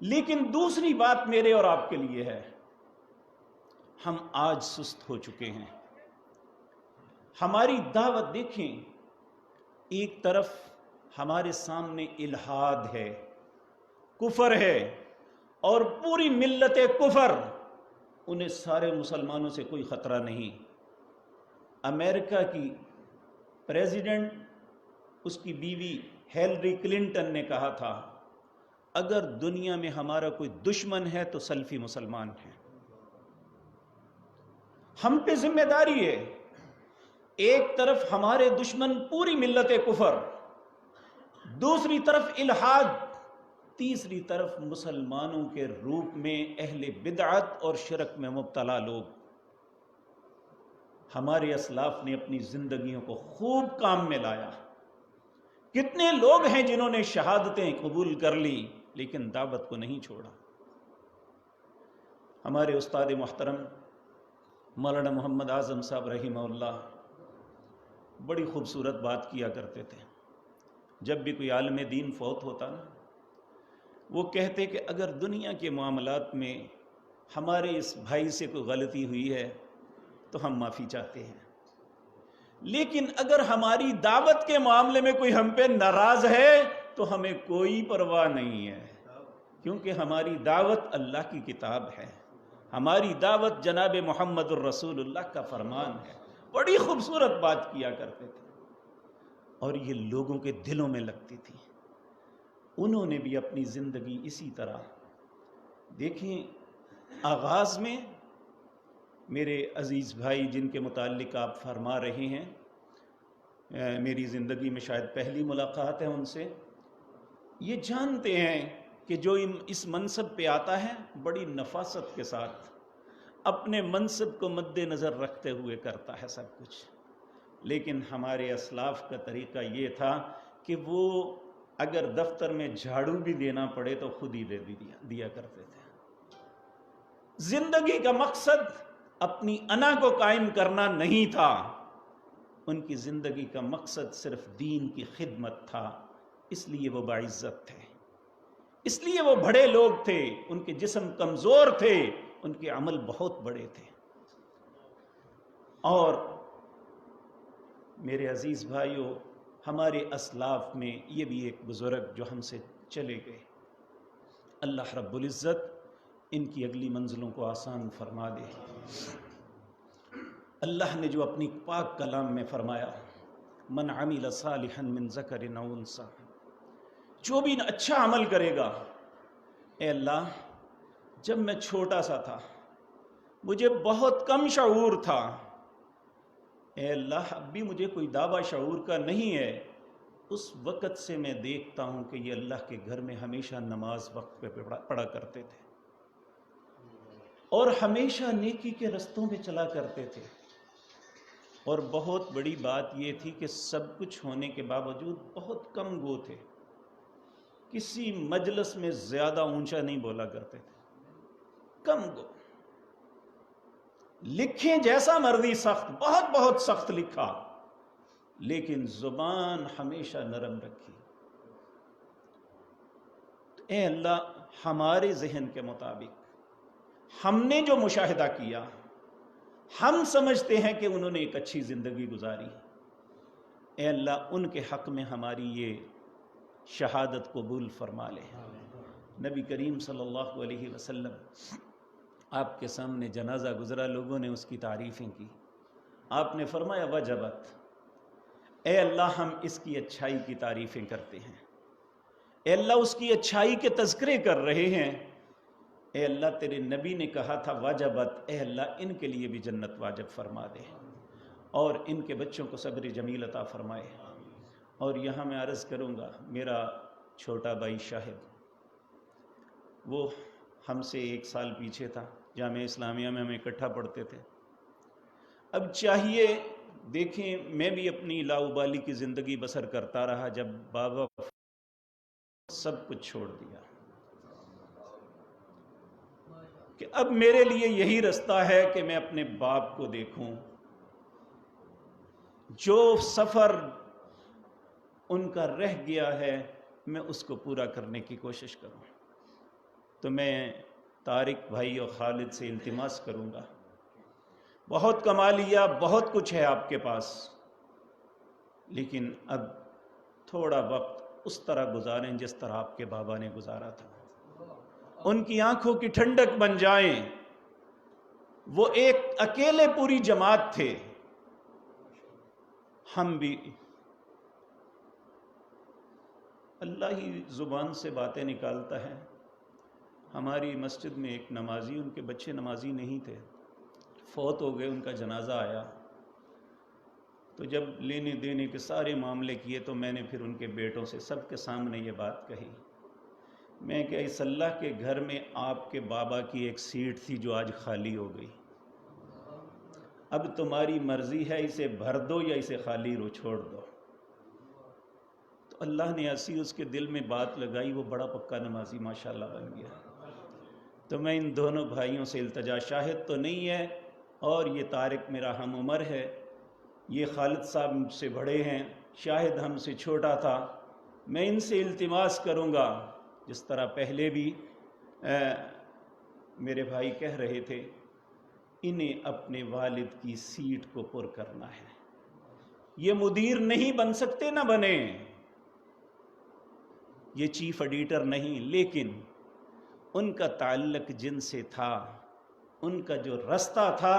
لیکن دوسری بات میرے اور آپ کے لیے ہے، ہم آج سست ہو چکے ہیں. ہماری دعوت دیکھیں، ایک طرف ہمارے سامنے الحاد ہے، کفر ہے، اور پوری ملت کفر، انہیں سارے مسلمانوں سے کوئی خطرہ نہیں. امریکہ کی پریزیڈنٹ، اس کی بیوی ہیلری کلنٹن نے کہا تھا اگر دنیا میں ہمارا کوئی دشمن ہے تو سلفی مسلمان ہیں. ہم پہ ذمہ داری ہے، ایک طرف ہمارے دشمن پوری ملت کفر، دوسری طرف الحاد، تیسری طرف مسلمانوں کے روپ میں اہل بدعت اور شرک میں مبتلا لوگ. ہمارے اسلاف نے اپنی زندگیوں کو خوب کام میں لایا. کتنے لوگ ہیں جنہوں نے شہادتیں قبول کر لی لیکن دعوت کو نہیں چھوڑا. ہمارے استاد محترم مولانا محمد اعظم صاحب رحمہ اللہ بڑی خوبصورت بات کیا کرتے تھے. جب بھی کوئی عالم دین فوت ہوتا نا، وہ کہتے کہ اگر دنیا کے معاملات میں ہمارے اس بھائی سے کوئی غلطی ہوئی ہے تو ہم معافی چاہتے ہیں، لیکن اگر ہماری دعوت کے معاملے میں کوئی ہم پہ ناراض ہے تو ہمیں کوئی پرواہ نہیں ہے، کیونکہ ہماری دعوت اللہ کی کتاب ہے، ہماری دعوت جناب محمد الرسول اللہ کا فرمان ہے. بڑی خوبصورت بات کیا کرتے تھے اور یہ لوگوں کے دلوں میں لگتی تھی. انہوں نے بھی اپنی زندگی اسی طرح، دیکھیں آغاز میں میرے عزیز بھائی جن کے متعلق آپ فرما رہے ہیں، میری زندگی میں شاید پہلی ملاقات ہے ان سے، یہ جانتے ہیں کہ جو اس منصب پہ آتا ہے بڑی نفاست کے ساتھ اپنے منصب کو مد نظر رکھتے ہوئے کرتا ہے سب کچھ. لیکن ہمارے اسلاف کا طریقہ یہ تھا کہ وہ اگر دفتر میں جھاڑو بھی دینا پڑے تو خود ہی دے دیا کرتے تھے. زندگی کا مقصد اپنی انا کو قائم کرنا نہیں تھا، ان کی زندگی کا مقصد صرف دین کی خدمت تھا. اس لیے وہ باعزت تھے، اس لیے وہ بڑے لوگ تھے. ان کے جسم کمزور تھے، ان کے عمل بہت بڑے تھے. اور میرے عزیز بھائیوں، ہمارے اسلاف میں یہ بھی ایک بزرگ جو ہم سے چلے گئے، اللہ رب العزت ان کی اگلی منزلوں کو آسان فرما دے. اللہ نے جو اپنی پاک کلام میں فرمایا، من عمل صالحا من ذکر او انثی، جو بھی اچھا عمل کرے گا، اے اللہ جب میں چھوٹا سا تھا مجھے بہت کم شعور تھا، اے اللہ اب بھی مجھے کوئی دعویٰ شعور کا نہیں ہے، اس وقت سے میں دیکھتا ہوں کہ یہ اللہ کے گھر میں ہمیشہ نماز وقت پہ پڑھا کرتے تھے اور ہمیشہ نیکی کے رستوں پہ چلا کرتے تھے. اور بہت بڑی بات یہ تھی کہ سب کچھ ہونے کے باوجود بہت کم گو تھے، کسی مجلس میں زیادہ اونچا نہیں بولا کرتے تھے، کم گو. لکھیں جیسا مرضی سخت، بہت بہت سخت لکھا، لیکن زبان ہمیشہ نرم رکھی۔ اے اللہ، ہمارے ذہن کے مطابق ہم نے جو مشاہدہ کیا، ہم سمجھتے ہیں کہ انہوں نے ایک اچھی زندگی گزاری، اے اللہ ان کے حق میں ہماری یہ شہادت قبول فرما لے۔ نبی کریم صلی اللہ علیہ وسلم، آپ کے سامنے جنازہ گزرا، لوگوں نے اس کی تعریفیں کی، آپ نے فرمایا وجبت، اے اللہ ہم اس کی اچھائی کی تعریفیں کرتے ہیں، اے اللہ اس کی اچھائی کے تذکرے کر رہے ہیں، اے اللہ تیرے نبی نے کہا تھا وجبت، اے اللہ ان کے لیے بھی جنت واجب فرما دے اور ان کے بچوں کو صبر جمیل عطا فرمائے۔ اور یہاں میں عرض کروں گا، میرا چھوٹا بھائی شاہد، وہ ہم سے 1 سال پیچھے تھا، جامعہ اسلامیہ میں ہم اکٹھا پڑھتے تھے۔ اب چاہیے دیکھیں، میں بھی اپنی لاؤبالی کی زندگی بسر کرتا رہا، جب بابا سب کچھ چھوڑ دیا کہ اب میرے لیے یہی رستہ ہے کہ میں اپنے باپ کو دیکھوں، جو سفر ان کا رہ گیا ہے میں اس کو پورا کرنے کی کوشش کروں۔ تو میں طارق بھائی اور خالد سے التماس کروں گا، بہت کما لیا، بہت کچھ ہے آپ کے پاس، لیکن اب تھوڑا وقت اس طرح گزاریں جس طرح آپ کے بابا نے گزارا تھا، ان کی آنکھوں کی ٹھنڈک بن جائیں۔ وہ ایک اکیلے پوری جماعت تھے، ہم بھی اللہ ہی زبان سے باتیں نکالتا ہے۔ ہماری مسجد میں ایک نمازی، ان کے بچے نمازی نہیں تھے، فوت ہو گئے، ان کا جنازہ آیا، تو جب لینے دینے کے سارے معاملے کیے تو میں نے پھر ان کے بیٹوں سے سب کے سامنے یہ بات کہی، میں کہ اس اللہ کے گھر میں آپ کے بابا کی ایک سیٹ تھی جو آج خالی ہو گئی، اب تمہاری مرضی ہے، اسے بھر دو یا اسے خالی چھوڑ دو۔ تو اللہ نے ایسی اس کے دل میں بات لگائی، وہ بڑا پکا نمازی ماشاءاللہ بن گیا۔ تو میں ان دونوں بھائیوں سے التجا، شاہد تو نہیں ہے اور یہ طارق میرا ہم عمر ہے، یہ خالد صاحب مجھ سے بڑے ہیں، شاہد ہم سے چھوٹا تھا، میں ان سے التماس کروں گا، جس طرح پہلے بھی میرے بھائی کہہ رہے تھے، انہیں اپنے والد کی سیٹ کو پر کرنا ہے۔ یہ مدیر نہیں بن سکتے، نہ بنے، یہ چیف ایڈیٹر نہیں، لیکن ان کا تعلق جن سے تھا، ان کا جو رستہ تھا،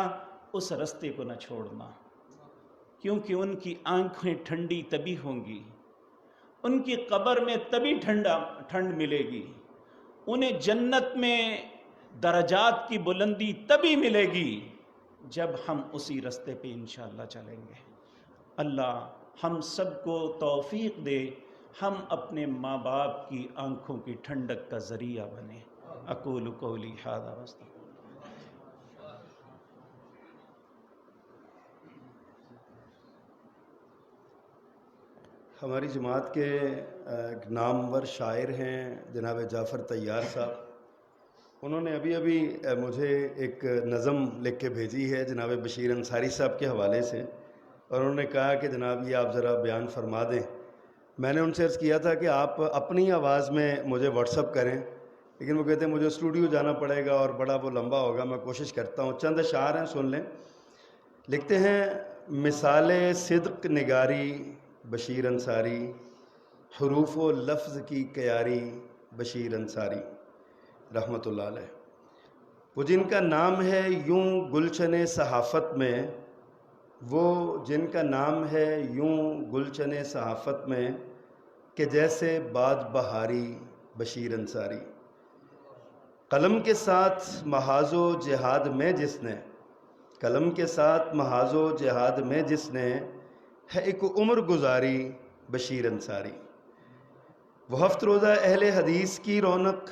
اس رستے کو نہ چھوڑنا، کیونکہ ان کی آنکھیں ٹھنڈی تبھی ہوں گی، ان کی قبر میں تبھی ٹھنڈ ملے گی، انہیں جنت میں درجات کی بلندی تبھی ملے گی جب ہم اسی رستے پہ انشاءاللہ چلیں گے۔ اللہ ہم سب کو توفیق دے، ہم اپنے ماں باپ کی آنکھوں کی ٹھنڈک کا ذریعہ بنے۔ اقول قولی ھذا واستغفر۔ ہماری جماعت کے ایک نامور شاعر ہیں جناب جعفر طیار صاحب، انہوں نے ابھی مجھے ایک نظم لکھ کے بھیجی ہے جناب بشیر انصاری صاحب کے حوالے سے، اور انہوں نے کہا کہ جناب یہ آپ ذرا بیان فرما دیں۔ میں نے ان سے عرض کیا تھا کہ آپ اپنی آواز میں مجھے واٹس اپ کریں، لیکن وہ کہتے ہیں مجھے اسٹوڈیو جانا پڑے گا اور بڑا وہ لمبا ہوگا، میں کوشش کرتا ہوں۔ چند اشعار ہیں، سن لیں۔ لکھتے ہیں، مثال صدق نگاری بشیر انصاری، حروف و لفظ کی کیاری بشیر انصاری رحمۃ اللہ علیہ۔ وہ جن کا نام ہے یوں گلشن صحافت میں، وہ جن کا نام ہے یوں گلشن صحافت میں، کہ جیسے باد بہاری بشیر انصاری۔ قلم کے ساتھ محاذ و جہاد میں جس نے، قلم کے ساتھ محاذ و جہاد میں جس نے ہے ایک عمر گزاری بشیر انصاری۔ وہ ہفت روزہ اہل حدیث کی رونق،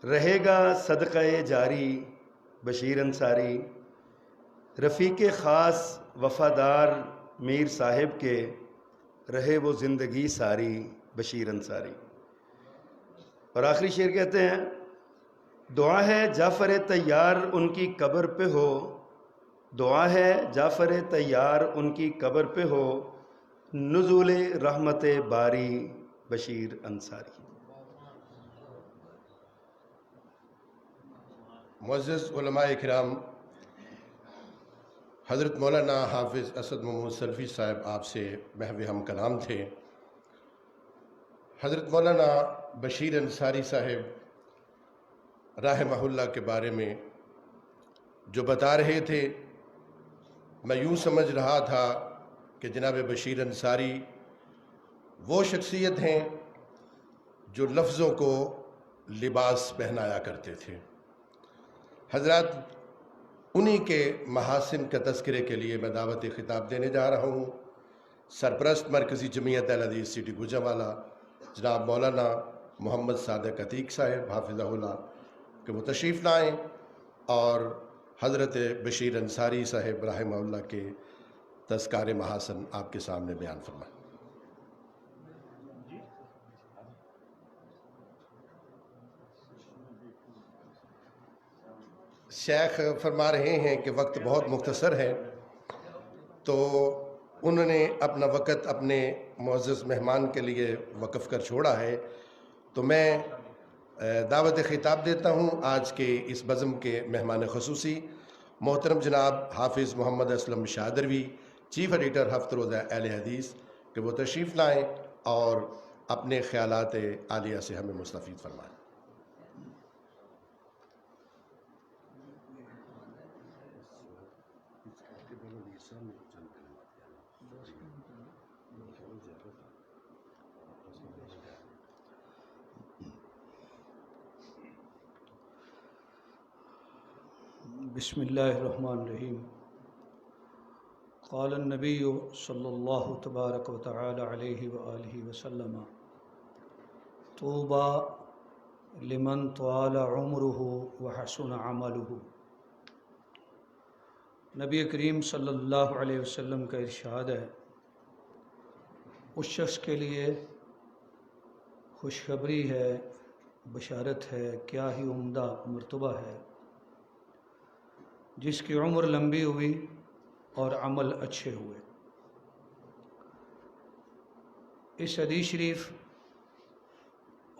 رہے گا صدقہ جاری بشیر انصاری۔ رفیق خاص وفادار میر صاحب کے، رہے وہ زندگی ساری بشیر انصاری۔ اور آخری شعر کہتے ہیں، دعا ہے جعفر طیار ان کی قبر پہ ہو، دعا ہے جعفر طیار ان کی قبر پہ ہو نزول رحمت باری بشیر انصاری۔ معزز علماء کرام، حضرت مولانا حافظ اسد محمود سلفی صاحب آپ سے محو ہم کلام تھے۔ حضرت مولانا بشیر انصاری صاحب رحمہ اللہ کے بارے میں جو بتا رہے تھے، میں یوں سمجھ رہا تھا کہ جناب بشیر انصاری وہ شخصیت ہیں جو لفظوں کو لباس پہنایا کرتے تھے۔ حضرات، انہی کے محاسن کا تذکرے کے لیے میں دعوت خطاب دینے جا رہا ہوں سرپرست مرکزی جمعیت اہل حدیث سٹی گوجرانوالہ جناب مولانا محمد صادق عتیق صاحب حافظہ اللہ کہ وہ تشریف لائیں اور حضرت بشیر انصاری صاحب رحمہ اللہ کے تذکار محاسن آپ کے سامنے بیان فرمائیں۔ شیخ فرما رہے ہیں کہ وقت بہت مختصر ہے، تو انہوں نے اپنا وقت اپنے معزز مہمان کے لیے وقف کر چھوڑا ہے، تو میں دعوت خطاب دیتا ہوں آج کے اس بزم کے مہمان خصوصی محترم جناب حافظ محمد اسلم شادروی، چیف ایڈیٹر ہفت روزہ اہل حدیث، کہ وہ تشریف لائیں اور اپنے خیالات عالیہ سے ہمیں مستفید فرمائیں۔ بسم اللہ الرحمن الرحیم۔ قال النبی صلی اللہ تبارک و تعالی علیہ وآلہ وسلم طوبى لمن طال عمره وحسن عمله۔ نبی کریم صلی اللہ علیہ وسلم کا ارشاد ہے، اس شخص کے لیے خوشخبری ہے، بشارت ہے، کیا ہی عمدہ مرتبہ ہے، جس کی عمر لمبی ہوئی اور عمل اچھے ہوئے۔ اس حدیث شریف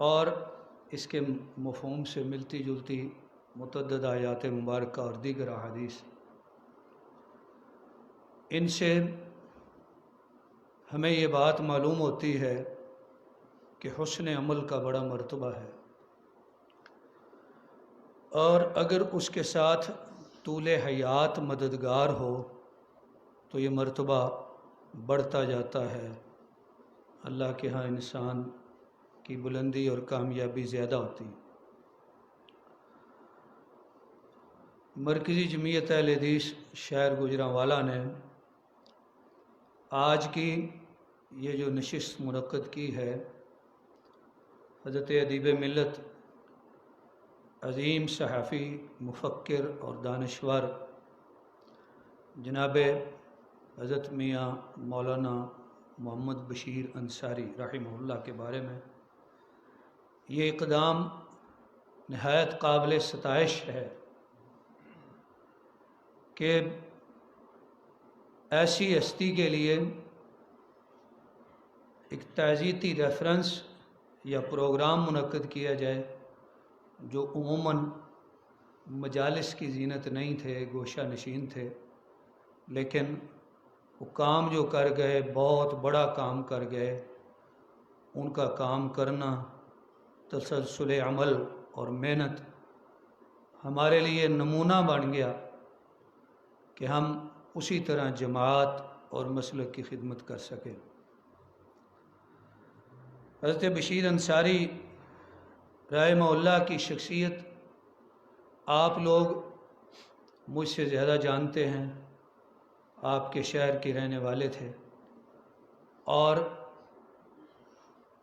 اور اس کے مفہوم سے ملتی جلتی متعدد آیات مبارکہ اور دیگر احادیث، ان سے ہمیں یہ بات معلوم ہوتی ہے کہ حسن عمل کا بڑا مرتبہ ہے، اور اگر اس کے ساتھ طول حیات مددگار ہو تو یہ مرتبہ بڑھتا جاتا ہے، اللہ کے ہاں انسان کی بلندی اور کامیابی زیادہ ہوتی۔ مرکزی جمعیت اہل حدیث شہر گوجرانوالہ نے آج کی یہ جو نشست منعقد کی ہے، حضرت ادیب ملت، عظیم صحافی، مفکر اور دانشور جناب حضرت میاں مولانا محمد بشیر انصاری رحمہ اللہ کے بارے میں یہ اقدام نہایت قابل ستائش ہے کہ ایسی ہستی کے لیے ایک تعزیتی ریفرنس یا پروگرام منعقد کیا جائے جو عموماً مجالس کی زینت نہیں تھے، گوشہ نشین تھے، لیکن وہ کام جو کر گئے بہت بڑا کام کر گئے۔ ان کا کام کرنا، تسلسل عمل اور محنت ہمارے لیے نمونہ بن گیا کہ ہم اسی طرح جماعت اور مسلک کی خدمت کر سکیں۔ حضرت بشیر انصاری رحمہ اللہ کی شخصیت آپ لوگ مجھ سے زیادہ جانتے ہیں، آپ کے شہر کے رہنے والے تھے، اور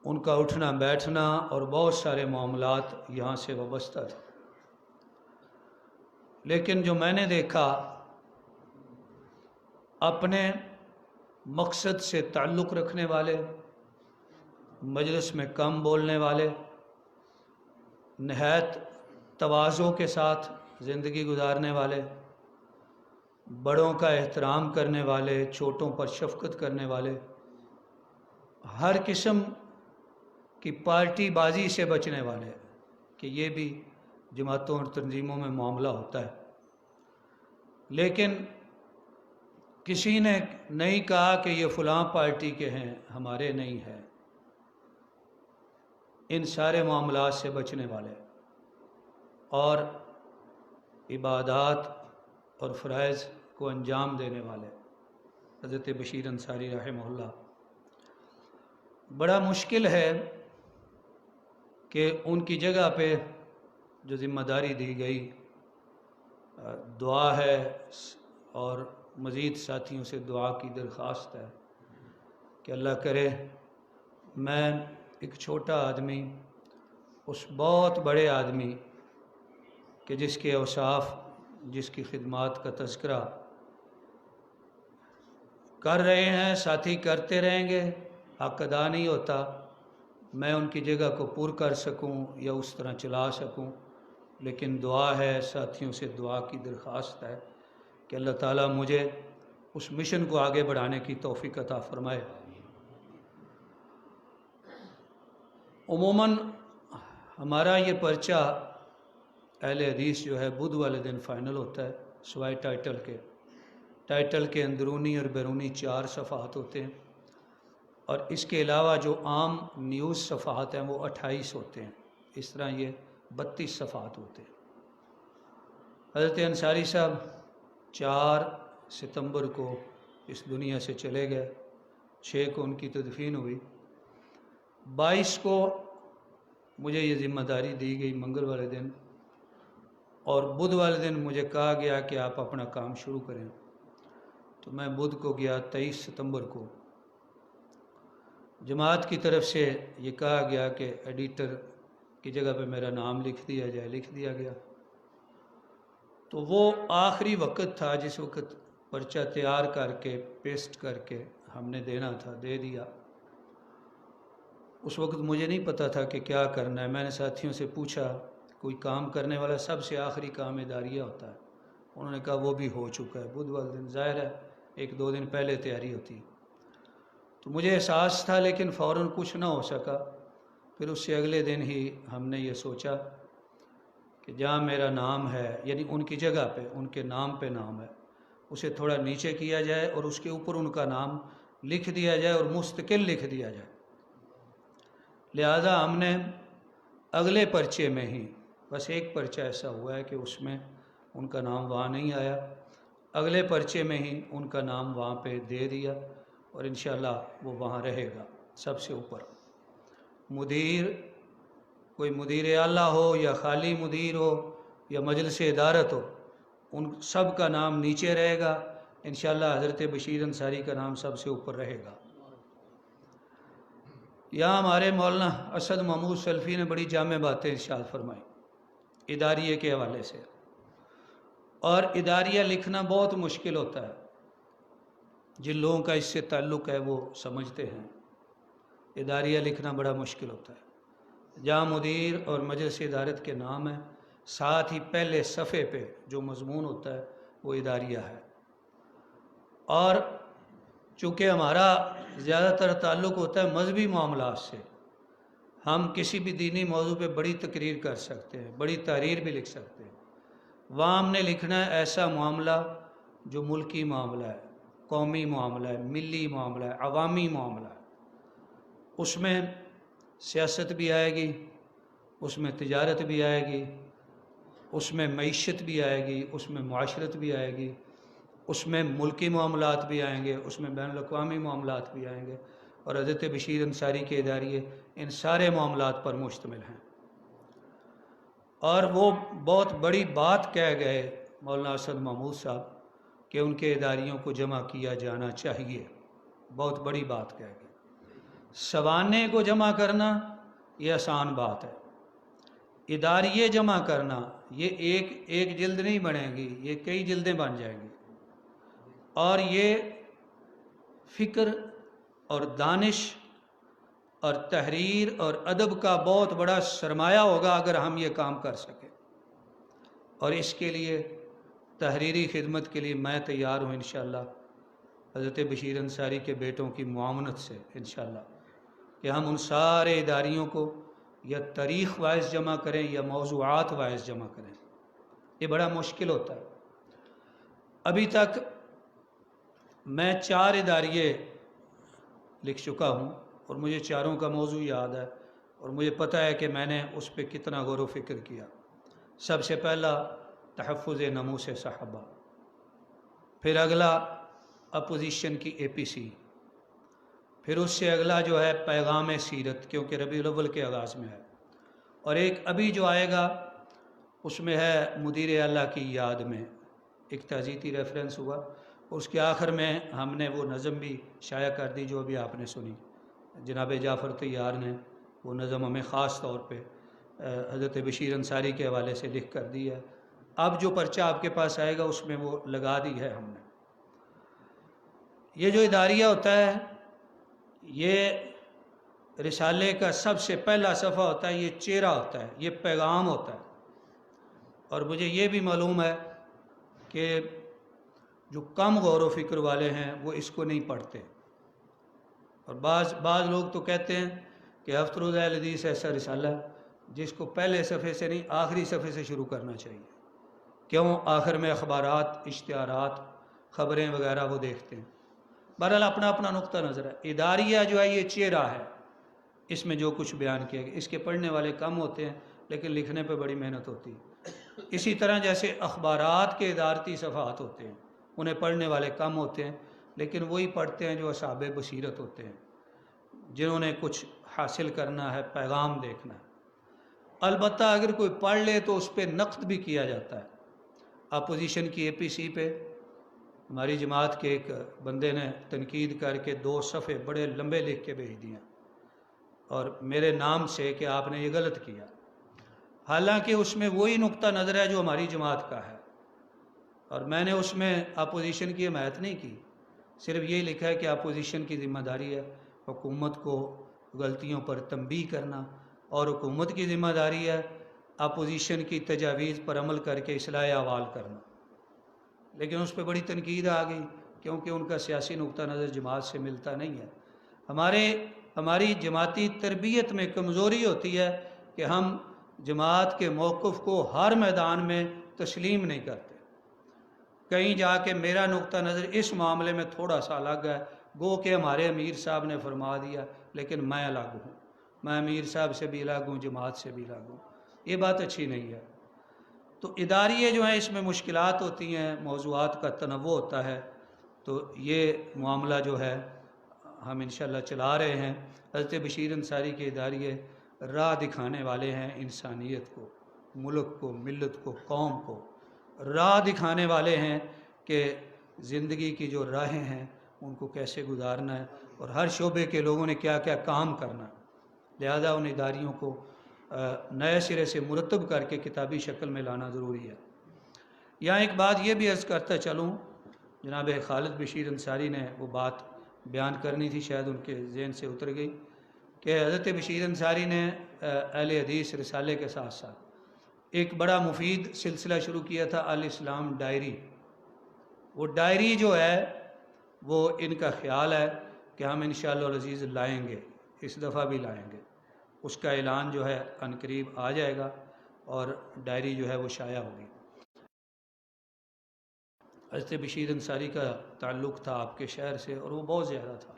ان کا اٹھنا بیٹھنا اور بہت سارے معاملات یہاں سے وابستہ تھے۔ لیکن جو میں نے دیکھا، اپنے مقصد سے تعلق رکھنے والے، مجلس میں کم بولنے والے، نہایت تواضع کے ساتھ زندگی گزارنے والے، بڑوں کا احترام کرنے والے، چھوٹوں پر شفقت کرنے والے، ہر قسم کی پارٹی بازی سے بچنے والے، کہ یہ بھی جماعتوں اور تنظیموں میں معاملہ ہوتا ہے۔ لیکن کسی نے نہیں کہا کہ یہ فلاں پارٹی کے ہیں، ہمارے نہیں ہیں۔ ان سارے معاملات سے بچنے والے اور عبادات اور فرائض کو انجام دینے والے حضرت بشیر انصاری رحمہ اللہ۔ بڑا مشکل ہے کہ ان کی جگہ پہ جو ذمہ داری دی گئی، دعا ہے اور مزید ساتھیوں سے دعا کی درخواست ہے کہ اللہ کرے میں ایک چھوٹا آدمی اس بہت بڑے آدمی کہ جس کے اوصاف، جس کی خدمات کا تذکرہ کر رہے ہیں، ساتھی کرتے رہیں گے، حق ادا نہیں ہوتا، میں ان کی جگہ کو پور کر سکوں یا اس طرح چلا سکوں۔ لیکن دعا ہے، ساتھیوں سے دعا کی درخواست ہے کہ اللہ تعالیٰ مجھے اس مشن کو آگے بڑھانے کی توفیق عطا فرمائے۔ عموماً ہمارا یہ پرچہ اہل حدیث جو ہے بدھ والے دن فائنل ہوتا ہے، سوائے ٹائٹل کے اندرونی اور بیرونی 4 صفحات ہوتے ہیں، اور اس کے علاوہ جو عام نیوز صفحات ہیں وہ 28 ہوتے ہیں۔ اس طرح یہ 32 صفحات ہوتے ہیں۔ حضرت انصاری صاحب 4 ستمبر کو اس دنیا سے چلے گئے، 6 کو ان کی تدفین ہوئی، 22 کو مجھے یہ ذمہ داری دی گئی منگل والے دن، اور بدھ والے دن مجھے کہا گیا کہ آپ اپنا کام شروع کریں۔ تو میں بدھ کو گیا 23 ستمبر کو، جماعت کی طرف سے یہ کہا گیا کہ ایڈیٹر کی جگہ پہ میرا نام لکھ دیا جائے، لکھ دیا گیا۔ تو وہ آخری وقت تھا جس وقت پرچہ تیار کر کے پیسٹ کر کے ہم نے دینا تھا، دے دیا۔ اس وقت مجھے نہیں پتہ تھا کہ کیا کرنا ہے۔ میں نے ساتھیوں سے پوچھا، کوئی کام کرنے والا سب سے آخری کام اداریہ ہوتا ہے؟ انہوں نے کہا وہ بھی ہو چکا ہے، بدھ والے دن، ظاہر ہے 1-2 دن پہلے تیاری ہوتی۔ تو مجھے احساس تھا لیکن فوراً کچھ نہ ہو سکا۔ پھر اس سے اگلے دن ہی ہم نے یہ سوچا کہ جہاں میرا نام ہے، یعنی ان کی جگہ پہ ان کے نام پہ نام ہے، اسے تھوڑا نیچے کیا جائے اور اس کے اوپر ان کا نام لکھ دیا جائے اور مستقل لکھ دیا جائے۔ لہذا ہم نے اگلے پرچے میں ہی، بس ایک پرچہ ایسا ہوا ہے کہ اس میں ان کا نام وہاں نہیں آیا، اگلے پرچے میں ہی ان کا نام وہاں پہ دے دیا، اور انشاءاللہ وہ وہاں رہے گا سب سے اوپر۔ مدیر، کوئی مدیر اعلیٰ ہو یا خالی مدیر ہو یا مجلس ادارت ہو، ان سب کا نام نیچے رہے گا، انشاءاللہ حضرت بشیر انصاری کا نام سب سے اوپر رہے گا۔ یہاں ہمارے مولانا اسد محمود سلفی نے بڑی جامع باتیں ارشاد فرمائی اداریے کے حوالے سے، اور اداریہ لکھنا بہت مشکل ہوتا ہے، جن لوگوں کا اس سے تعلق ہے وہ سمجھتے ہیں۔ اداریہ لکھنا بڑا مشکل ہوتا ہے، جہاں مدیر اور مجلس ادارت کے نام ہیں، ساتھ ہی پہلے صفحے پہ جو مضمون ہوتا ہے وہ اداریہ ہے۔ اور چونکہ ہمارا زیادہ تر تعلق ہوتا ہے مذہبی معاملات سے، ہم کسی بھی دینی موضوع پہ بڑی تقریر کر سکتے ہیں، بڑی تحریر بھی لکھ سکتے ہیں۔ وہاں ہم نے لکھنا ہے ایسا معاملہ جو ملکی معاملہ ہے، قومی معاملہ ہے، ملی معاملہ ہے، عوامی معاملہ ہے۔ اس میں سیاست بھی آئے گی، اس میں تجارت بھی آئے گی، اس میں معیشت بھی آئے گی، اس میں معاشرت بھی آئے گی، اس میں ملکی معاملات بھی آئیں گے، اس میں بین الاقوامی معاملات بھی آئیں گے، اور حضرت بشیر انصاری کے اداریے ان سارے معاملات پر مشتمل ہیں۔ اور وہ بہت بڑی بات کہہ گئے مولانا اسد محمود صاحب کہ ان کے اداریوں کو جمع کیا جانا چاہیے، بہت بڑی بات کہہ گئے۔ سوانح کو جمع کرنا یہ آسان بات ہے، اداریے جمع کرنا یہ ایک جلد نہیں بنے گی، یہ کئی جلدیں بن جائیں گی، اور یہ فکر اور دانش اور تحریر اور ادب کا بہت بڑا سرمایہ ہوگا اگر ہم یہ کام کر سکیں۔ اور اس کے لیے تحریری خدمت کے لیے میں تیار ہوں انشاءاللہ حضرت بشیر انصاری کے بیٹوں کی معاونت سے انشاءاللہ، کہ ہم ان سارے اداریوں کو یا تاریخ وائز جمع کریں یا موضوعات وائز جمع کریں۔ یہ بڑا مشکل ہوتا ہے۔ ابھی تک میں 4 اداریے لکھ چکا ہوں اور مجھے چاروں کا موضوع یاد ہے، اور مجھے پتہ ہے کہ میں نے اس پہ کتنا غور و فکر کیا۔ سب سے پہلا تحفظ ناموس صحابہ، پھر اگلا اپوزیشن کی APC، پھر اس سے اگلا جو ہے پیغام سیرت، کیونکہ ربیع الاول کے آغاز میں ہے، اور ایک ابھی جو آئے گا اس میں ہے مدیر اعلیٰ کی یاد میں، ایک تعزیتی ریفرنس ہوا، اور اس کے آخر میں ہم نے وہ نظم بھی شائع کر دی جو ابھی آپ نے سنی، جناب جعفر طیار نے وہ نظم ہمیں خاص طور پہ حضرت بشیر انصاری کے حوالے سے لکھ کر دی ہے۔ اب جو پرچہ آپ کے پاس آئے گا اس میں وہ لگا دی ہے ہم نے۔ یہ جو اداریہ ہوتا ہے یہ رسالے کا سب سے پہلا صفحہ ہوتا ہے، یہ چہرہ ہوتا ہے، یہ پیغام ہوتا ہے، اور مجھے یہ بھی معلوم ہے کہ جو کم غور و فکر والے ہیں وہ اس کو نہیں پڑھتے، اور بعض لوگ تو کہتے ہیں کہ ہفت روزہ الحدیث ایسا رسالہ ہے جس کو پہلے صفحے سے نہیں آخری صفحے سے شروع کرنا چاہیے۔ کیوں؟ آخر میں اخبارات، اشتہارات، خبریں وغیرہ وہ دیکھتے ہیں۔ بہرحال اپنا اپنا نقطہ نظر ہے۔ اداریہ جو ہے یہ چہرہ ہے، اس میں جو کچھ بیان کیا گیا، اس کے پڑھنے والے کم ہوتے ہیں لیکن لکھنے پہ بڑی محنت ہوتی ہے۔ اسی طرح جیسے اخبارات کے ادارتی صفحات ہوتے ہیں، انہیں پڑھنے والے کم ہوتے ہیں لیکن وہی پڑھتے ہیں جو اصحاب بصیرت ہوتے ہیں، جنہوں نے کچھ حاصل کرنا ہے، پیغام دیکھنا ہے۔ البتہ اگر کوئی پڑھ لے تو اس پہ نقد بھی کیا جاتا ہے۔ اپوزیشن کی APC پہ ہماری جماعت کے ایک بندے نے تنقید کر کے 2 صفحے بڑے لمبے لکھ کے بھیج دیے اور میرے نام سے کہ آپ نے یہ غلط کیا، حالانکہ اس میں وہی نقطہ نظر ہے جو ہماری جماعت کا ہے، اور میں نے اس میں اپوزیشن کی حمایت نہیں کی، صرف یہی لکھا ہے کہ اپوزیشن کی ذمہ داری ہے حکومت کو غلطیوں پر تنبیہ کرنا، اور حکومت کی ذمہ داری ہے اپوزیشن کی تجاویز پر عمل کر کے اصلاح احوال کرنا۔ لیکن اس پہ بڑی تنقید آ گئی کیونکہ ان کا سیاسی نقطہ نظر جماعت سے ملتا نہیں ہے۔ ہماری جماعتی تربیت میں کمزوری ہوتی ہے کہ ہم جماعت کے موقف کو ہر میدان میں تسلیم نہیں کرتے۔ کہیں جا کے میرا نقطہ نظر اس معاملے میں تھوڑا سا الگ ہے، گو کہ ہمارے امیر صاحب نے فرما دیا لیکن میں الگ ہوں، میں امیر صاحب سے بھی الگ ہوں، جماعت سے بھی الگ ہوں، یہ بات اچھی نہیں ہے۔ تو اداریے جو ہیں اس میں مشکلات ہوتی ہیں، موضوعات کا تنوع ہوتا ہے، تو یہ معاملہ جو ہے ہم انشاءاللہ چلا رہے ہیں۔ حضرت بشیر انصاری کے اداریے راہ دکھانے والے ہیں، انسانیت کو، ملک کو، ملت کو، قوم کو راہ دکھانے والے ہیں کہ زندگی کی جو راہیں ہیں ان کو کیسے گزارنا ہے اور ہر شعبے کے لوگوں نے کیا کیا کام کرنا ہے۔ لہذا ان اداریوں کو نئے سرے سے مرتب کر کے کتابی شکل میں لانا ضروری ہے۔ یہاں ایک بات یہ بھی عرض کرتا چلوں، جناب خالد بشیر انصاری نے وہ بات بیان کرنی تھی، شاید ان کے ذہن سے اتر گئی، کہ حضرت بشیر انصاری نے اہل حدیث رسالے کے ساتھ ساتھ ایک بڑا مفید سلسلہ شروع کیا تھا، الاسلام ڈائری۔ وہ ڈائری جو ہے وہ ان کا خیال ہے کہ ہم انشاءاللہ العزیز لائیں گے، اس دفعہ بھی لائیں گے، اس کا اعلان جو ہے عنقریب آ جائے گا اور ڈائری جو ہے وہ شائع ہوگی۔ حضرت بشیر انصاری کا تعلق تھا آپ کے شہر سے اور وہ بہت زیادہ تھا،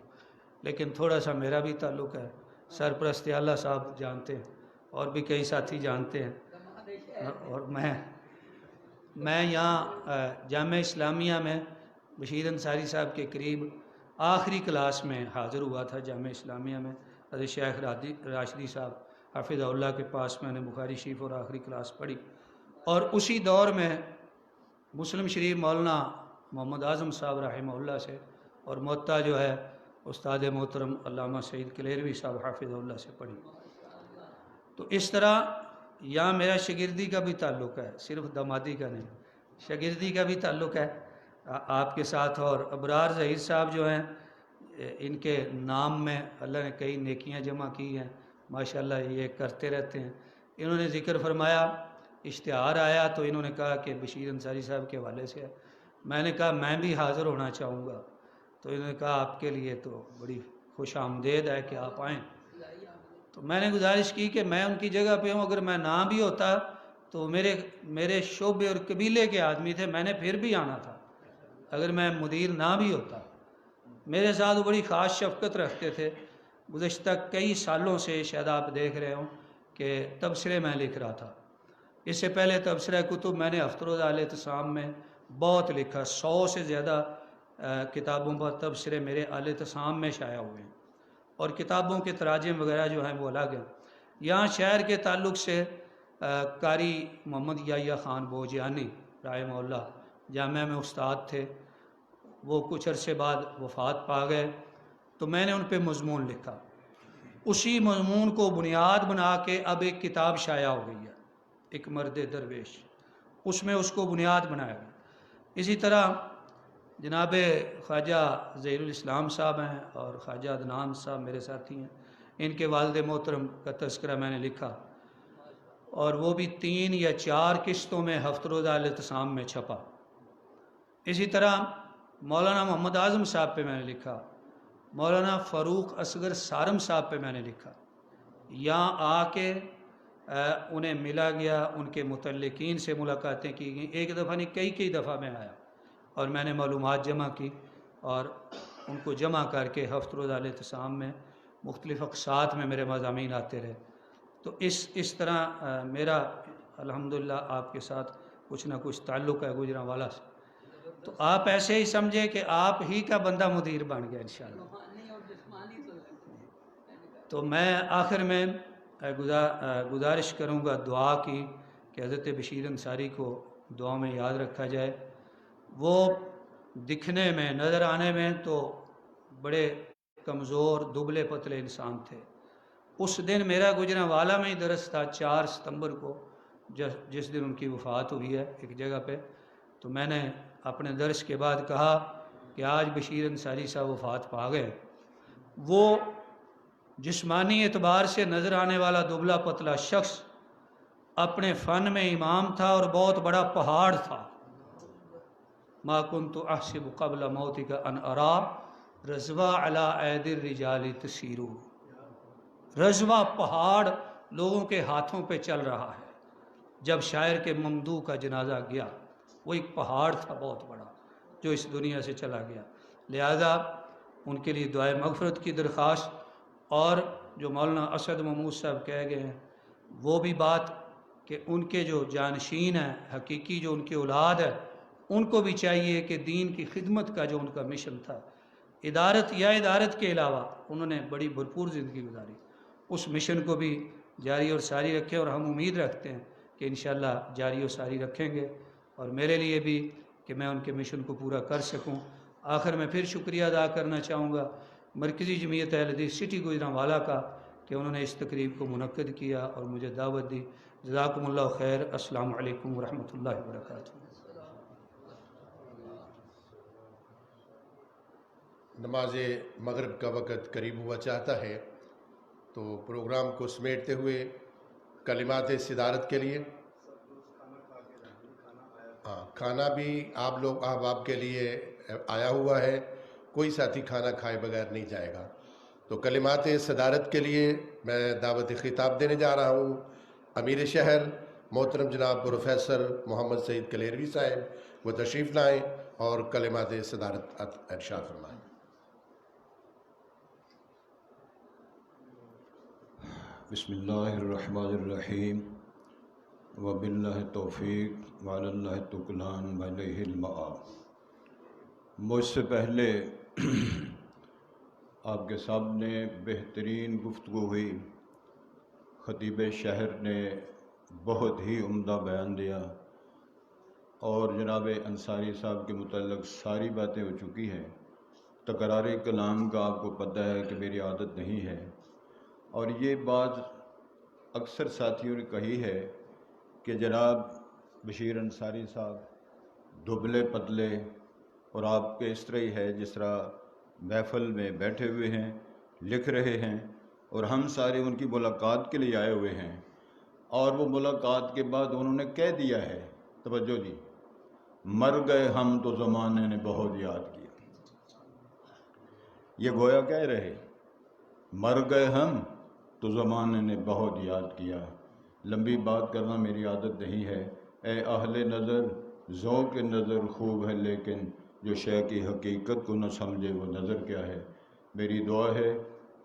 لیکن تھوڑا سا میرا بھی تعلق ہے، سرپرست اعلیٰ صاحب جانتے ہیں اور بھی کئی ساتھی جانتے ہیں، اور میں یہاں جامعہ اسلامیہ میں بشیر انصاری صاحب کے قریب آخری کلاس میں حاضر ہوا تھا۔ جامعہ اسلامیہ میں حضرت شیخ راشدی صاحب حافظ اللہ کے پاس میں نے بخاری شریف اور آخری کلاس پڑھی، اور اسی دور میں مسلم شریف مولانا محمد اعظم صاحب رحمہ اللہ سے، اور موطا جو ہے استاد محترم علامہ سعید کلیروی صاحب حافظ اللہ سے پڑھی۔ تو اس طرح یہاں میرا شاگردی کا بھی تعلق ہے، صرف دامادی کا نہیں، شاگردی کا بھی تعلق ہے آپ کے ساتھ۔ اور ابرار ظہیر صاحب جو ہیں، ان کے نام میں اللہ نے کئی نیکیاں جمع کی ہیں، ماشاءاللہ یہ کرتے رہتے ہیں۔ انہوں نے ذکر فرمایا اشتہار آیا تو انہوں نے کہا کہ بشیر انصاری صاحب کے حوالے سے ہے۔ میں نے کہا میں بھی حاضر ہونا چاہوں گا، تو انہوں نے کہا آپ کے لیے تو بڑی خوش آمدید ہے کہ آپ آئیں۔ تو میں نے گزارش کی کہ میں ان کی جگہ پہ ہوں، اگر میں نہ بھی ہوتا تو میرے شعبے اور قبیلے کے آدمی تھے، میں نے پھر بھی آنا تھا اگر میں مدیر نہ بھی ہوتا۔ میرے ساتھ وہ بڑی خاص شفقت رکھتے تھے۔ گزشتہ کئی سالوں سے شاید آپ دیکھ رہے ہوں کہ تبصرے میں لکھ رہا تھا۔ اس سے پہلے تبصرہ کتب میں نے ہفتہ الاعتصام میں بہت لکھا، 100 سے زیادہ کتابوں پر تبصرے میرے الاعتصام میں شائع ہوئے ہیں، اور کتابوں کے تراجم وغیرہ جو ہیں وہ الگ ہیں۔ یہاں شہر کے تعلق سے قاری محمد یحییٰ خان بوجیانی رحمہ اللہ جامعہ میں استاد تھے، وہ کچھ عرصے بعد وفات پا گئے، تو میں نے ان پہ مضمون لکھا۔ اسی مضمون کو بنیاد بنا کے اب ایک کتاب شائع ہو گئی ہے، ایک مرد درویش، اس میں اس کو بنیاد بنایا گیا۔ اسی طرح جناب خواجہ ظہیر الاسلام صاحب ہیں اور خواجہ عدنان صاحب میرے ساتھی ہیں، ان کے والد محترم کا تذکرہ میں نے لکھا، اور وہ بھی 3 یا 4 قسطوں میں ہفتہ روزہ الاعتصام میں چھپا۔ اسی طرح مولانا محمد اعظم صاحب پہ میں نے لکھا، مولانا فاروق اصغر سارم صاحب پہ میں نے لکھا۔ یہاں آ کے انہیں ملا گیا، ان کے متعلقین سے ملاقاتیں کی گئیں، ایک دفعہ نہیں کئی دفعہ میں آیا اور میں نے معلومات جمع کی اور ان کو جمع کر کے ہفتہ روزہ الاعتصام میں مختلف اقساط میں میرے مضامین آتے رہے۔ تو اس طرح میرا الحمدللہ آپ کے ساتھ کچھ نہ کچھ تعلق ہے گوجرانوالا سے، تو آپ ایسے ہی سمجھے کہ آپ ہی کا بندہ مدیر بن گیا انشاءاللہ۔ تو میں آخر میں گزارش کروں گا دعا کی کہ حضرت بشیر انصاری کو دعا میں یاد رکھا جائے۔ وہ دکھنے میں نظر آنے میں تو بڑے کمزور دبلے پتلے انسان تھے۔ اس دن میرا گوجرانوالا میں ہی درس تھا 4 ستمبر کو، جس دن ان کی وفات ہوئی ہے ایک جگہ پہ، تو میں نے اپنے درس کے بعد کہا کہ آج بشیر انصاری صاحب وفات پا گئے۔ وہ جسمانی اعتبار سے نظر آنے والا دبلا پتلا شخص اپنے فن میں امام تھا اور بہت بڑا پہاڑ تھا۔ ما کنت احسب قبل موتک ان ارا رضوا علی ایدی الرجال تسیر، رضوا پہاڑ لوگوں کے ہاتھوں پہ چل رہا ہے۔ جب شاعر کے ممدوح کا جنازہ گیا، وہ ایک پہاڑ تھا بہت بڑا جو اس دنیا سے چلا گیا۔ لہذا ان کے لیے دعائے مغفرت کی درخواست، اور جو مولانا اسد محمود صاحب کہہ گئے ہیں وہ بھی بات کہ ان کے جو جانشین ہیں حقیقی، جو ان کی اولاد ہے، ان کو بھی چاہیے کہ دین کی خدمت کا جو ان کا مشن تھا، ادارت کے علاوہ انہوں نے بڑی بھرپور زندگی گزاری، اس مشن کو بھی جاری اور ساری رکھیں، اور ہم امید رکھتے ہیں کہ انشاءاللہ جاری و ساری رکھیں گے، اور میرے لیے بھی کہ میں ان کے مشن کو پورا کر سکوں۔ آخر میں پھر شکریہ ادا کرنا چاہوں گا مرکزی جمعیت اہل حدیث سٹی گوجرانوالا کا کہ انہوں نے اس تقریب کو منعقد کیا اور مجھے دعوت دی۔ جزاکم اللہ خیر۔ السلام علیکم ورحمۃ اللہ وبرکاتہ۔ نماز مغرب کا وقت قریب ہوا چاہتا ہے، تو پروگرام کو سمیٹتے ہوئے کلمات صدارت کے لیے کھانا بھی آپ لوگ احباب کے لیے آیا ہوا ہے، کوئی ساتھی کھانا کھائے بغیر نہیں جائے گا۔ تو کلمات صدارت کے لیے میں دعوت خطاب دینے جا رہا ہوں امیر شہر محترم جناب پروفیسر محمد سعید کلیروی صاحب، وہ تشریف لائیں اور کلمات صدارت ارشاد فرمائیں۔ بسم اللہ الرحمن الرحیم وباللہ توفیق وعلی اللہ تکلان وعلیہ المآب۔ مجھ سے پہلے آپ کے سامنے بہترین گفتگو ہوئی، خطیب شہر نے بہت ہی عمدہ بیان دیا، اور جناب انصاری صاحب کے متعلق ساری باتیں ہو چکی ہیں۔ تکرار کلام کا آپ کو پتہ ہے کہ میری عادت نہیں ہے، اور یہ بات اکثر ساتھیوں نے کہی ہے کہ جناب بشیر انصاری صاحب دبلے پتلے، اور آپ کے اس طرح ہی ہے جس طرح محفل میں بیٹھے ہوئے ہیں، لکھ رہے ہیں، اور ہم سارے ان کی ملاقات کے لیے آئے ہوئے ہیں، اور وہ ملاقات کے بعد انہوں نے کہہ دیا ہے، توجہ جی، مر گئے ہم تو زمانے نے بہت یاد کیا۔ یہ گویا کہہ رہے مر گئے ہم تو زمانے نے بہت یاد کیا۔ لمبی بات کرنا میری عادت نہیں ہے۔ اے اہل نظر، ذوق نظر خوب ہے لیکن جو شے کی حقیقت کو نہ سمجھے وہ نظر کیا ہے۔ میری دعا ہے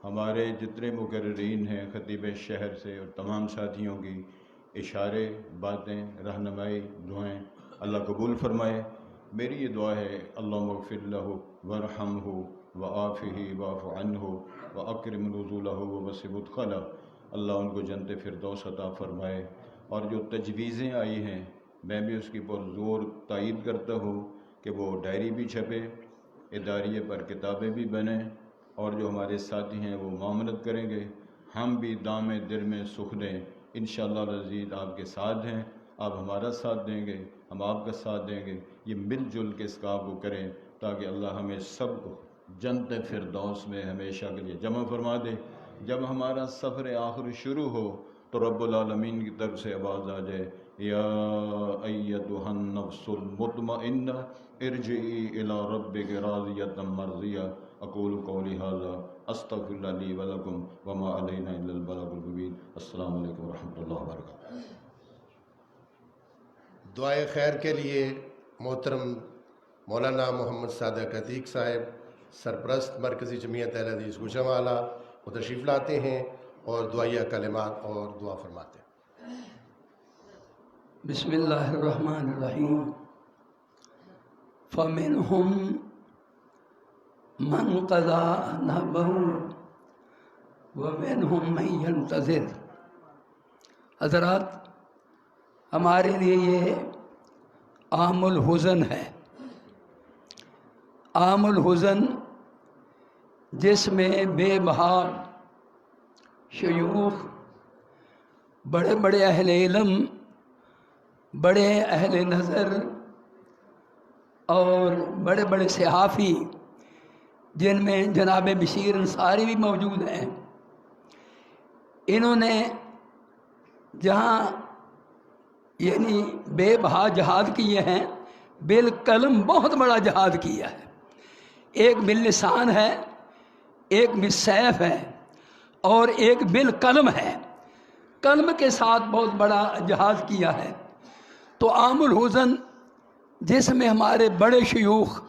ہمارے جتنے مقررین ہیں خطیب شہر سے اور تمام ساتھیوں کی اشارے، باتیں، رہنمائی، دعائیں اللہ قبول فرمائے۔ میری یہ دعا ہے اللہم اغفر لہ وارحمہ وعافہ واعف عنہ واکرم نزولہ ووسع مدخلہ۔ اللہ ان کو جنت فردوس عطا فرمائے۔ اور جو تجویزیں آئی ہیں میں بھی اس کی پرزور تائید کرتا ہوں کہ وہ ڈائری بھی چھپے، اداریے پر کتابیں بھی بنیں، اور جو ہمارے ساتھی ہیں وہ معاملت کریں گے، ہم بھی دام دل میں سکھ دیں۔ انشاءاللہ العزیز آپ کے ساتھ ہیں، آپ ہمارا ساتھ دیں گے، ہم آپ کا ساتھ دیں گے۔ یہ مل جل کے اس کام کو کریں تاکہ اللہ ہمیں سب کو جنت فردوس میں ہمیشہ کے لیے جمع فرما دے۔ جب ہمارا سفر آخر شروع ہو تو رب العالمین کی طرف سے آواز آ جائے یا ایتھا النفس المطمئنہ ارجعی الی ربک راضیۃ مرضیہ۔ اقول قولی ھذا استغفر اللہ لی ولکم وما علینا الا البلاغ المبین۔ السلام علیکم ورحمۃ اللہ وبرکاتہ۔ دعائے خیر کے لیے محترم مولانا محمد صادق عتیق صاحب، سرپرست مرکزی جمعیت اہل حدیث گوجرانوالہ، وہ تشریف لاتے ہیں اور دعائیہ کلمات اور دعا فرماتے ہیں۔ بسم اللہ الرحمن الرحیم۔ فَمِنْهُمْ مَنْ قَضَى نَحْبَهُ وَمِنْهُمْ مَنْ يَنْتَظِرُ۔ حضرات، ہمارے لیے یہ عام الحزن ہے، عام الحزن جس میں بے بہا شیوخ، بڑے بڑے اہل علم، بڑے اہل نظر اور بڑے بڑے صحافی، جن میں جناب بشیر انصاری بھی موجود ہیں، انہوں نے جہاں یعنی بے بہا جہاد کیے ہیں، بالقلم بہت بڑا جہاد کیا ہے۔ ایک باللسان ہے، ایک بالسیف ہے، اور ایک بالقلم ہے۔ قلم کے ساتھ بہت بڑا جہاد کیا ہے۔ تو عام الحزن جس میں ہمارے بڑے شیوخ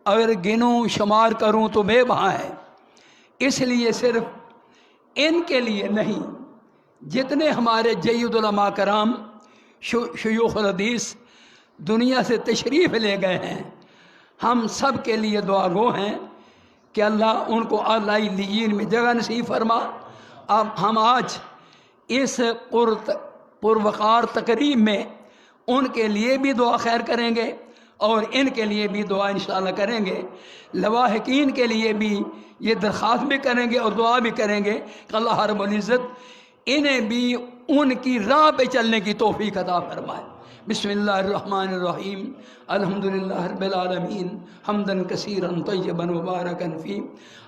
اگر گنوں شمار کروں تو بے بہا ہے، اس لیے صرف ان کے لیے نہیں، جتنے ہمارے جید علماء کرام شیوخ الحدیث دنیا سے تشریف لے گئے ہیں، ہم سب کے لیے دعا گو ہیں کہ اللہ ان کو اعلیٰ علیین میں جگہ نصیب فرما۔ اب ہم آج اس پروقار تقریب میں ان کے لیے بھی دعا خیر کریں گے اور ان کے لیے بھی دعا انشاءاللہ کریں گے۔ لواحقین کے لیے بھی یہ درخواست بھی کریں گے اور دعا بھی کریں گے کہ اللہ رب العزت انہیں بھی ان کی راہ پہ چلنے کی توفیق عطا فرمائے۔ بسم اللہ الرحمن الرحیم۔ الحمدللہ رب العالمین حمداً کثیراً طیباً مبارکاً فیہ۔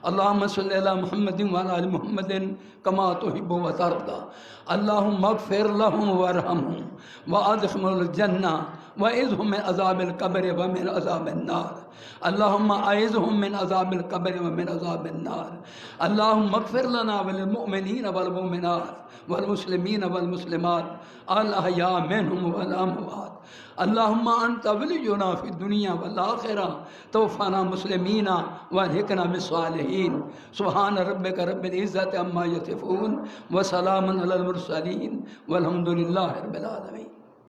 اللہم صلی علی محمد وعلی آل محمد کما تحب و ترضی۔ اللہم اغفر لہم وارحمہم وادخلہم الجنہ واعذہم من عذاب القبر ومن عذاب النار۔ اللہم اعذہم من عذاب القبر ومن عذاب النار۔ اللہم اغفر لنا وللمؤمنین والمؤمنات والمسلمین والمسلمات الاحیاء منہم والاموات۔ اللہم انت ولینا فی الدنیا والآخرہ توفنا مسلمین والحقنا بالصالحین۔ سبحان ربک رب العزت عما یصفون وسلام علی المرسلین والحمد للہ رب العالمین۔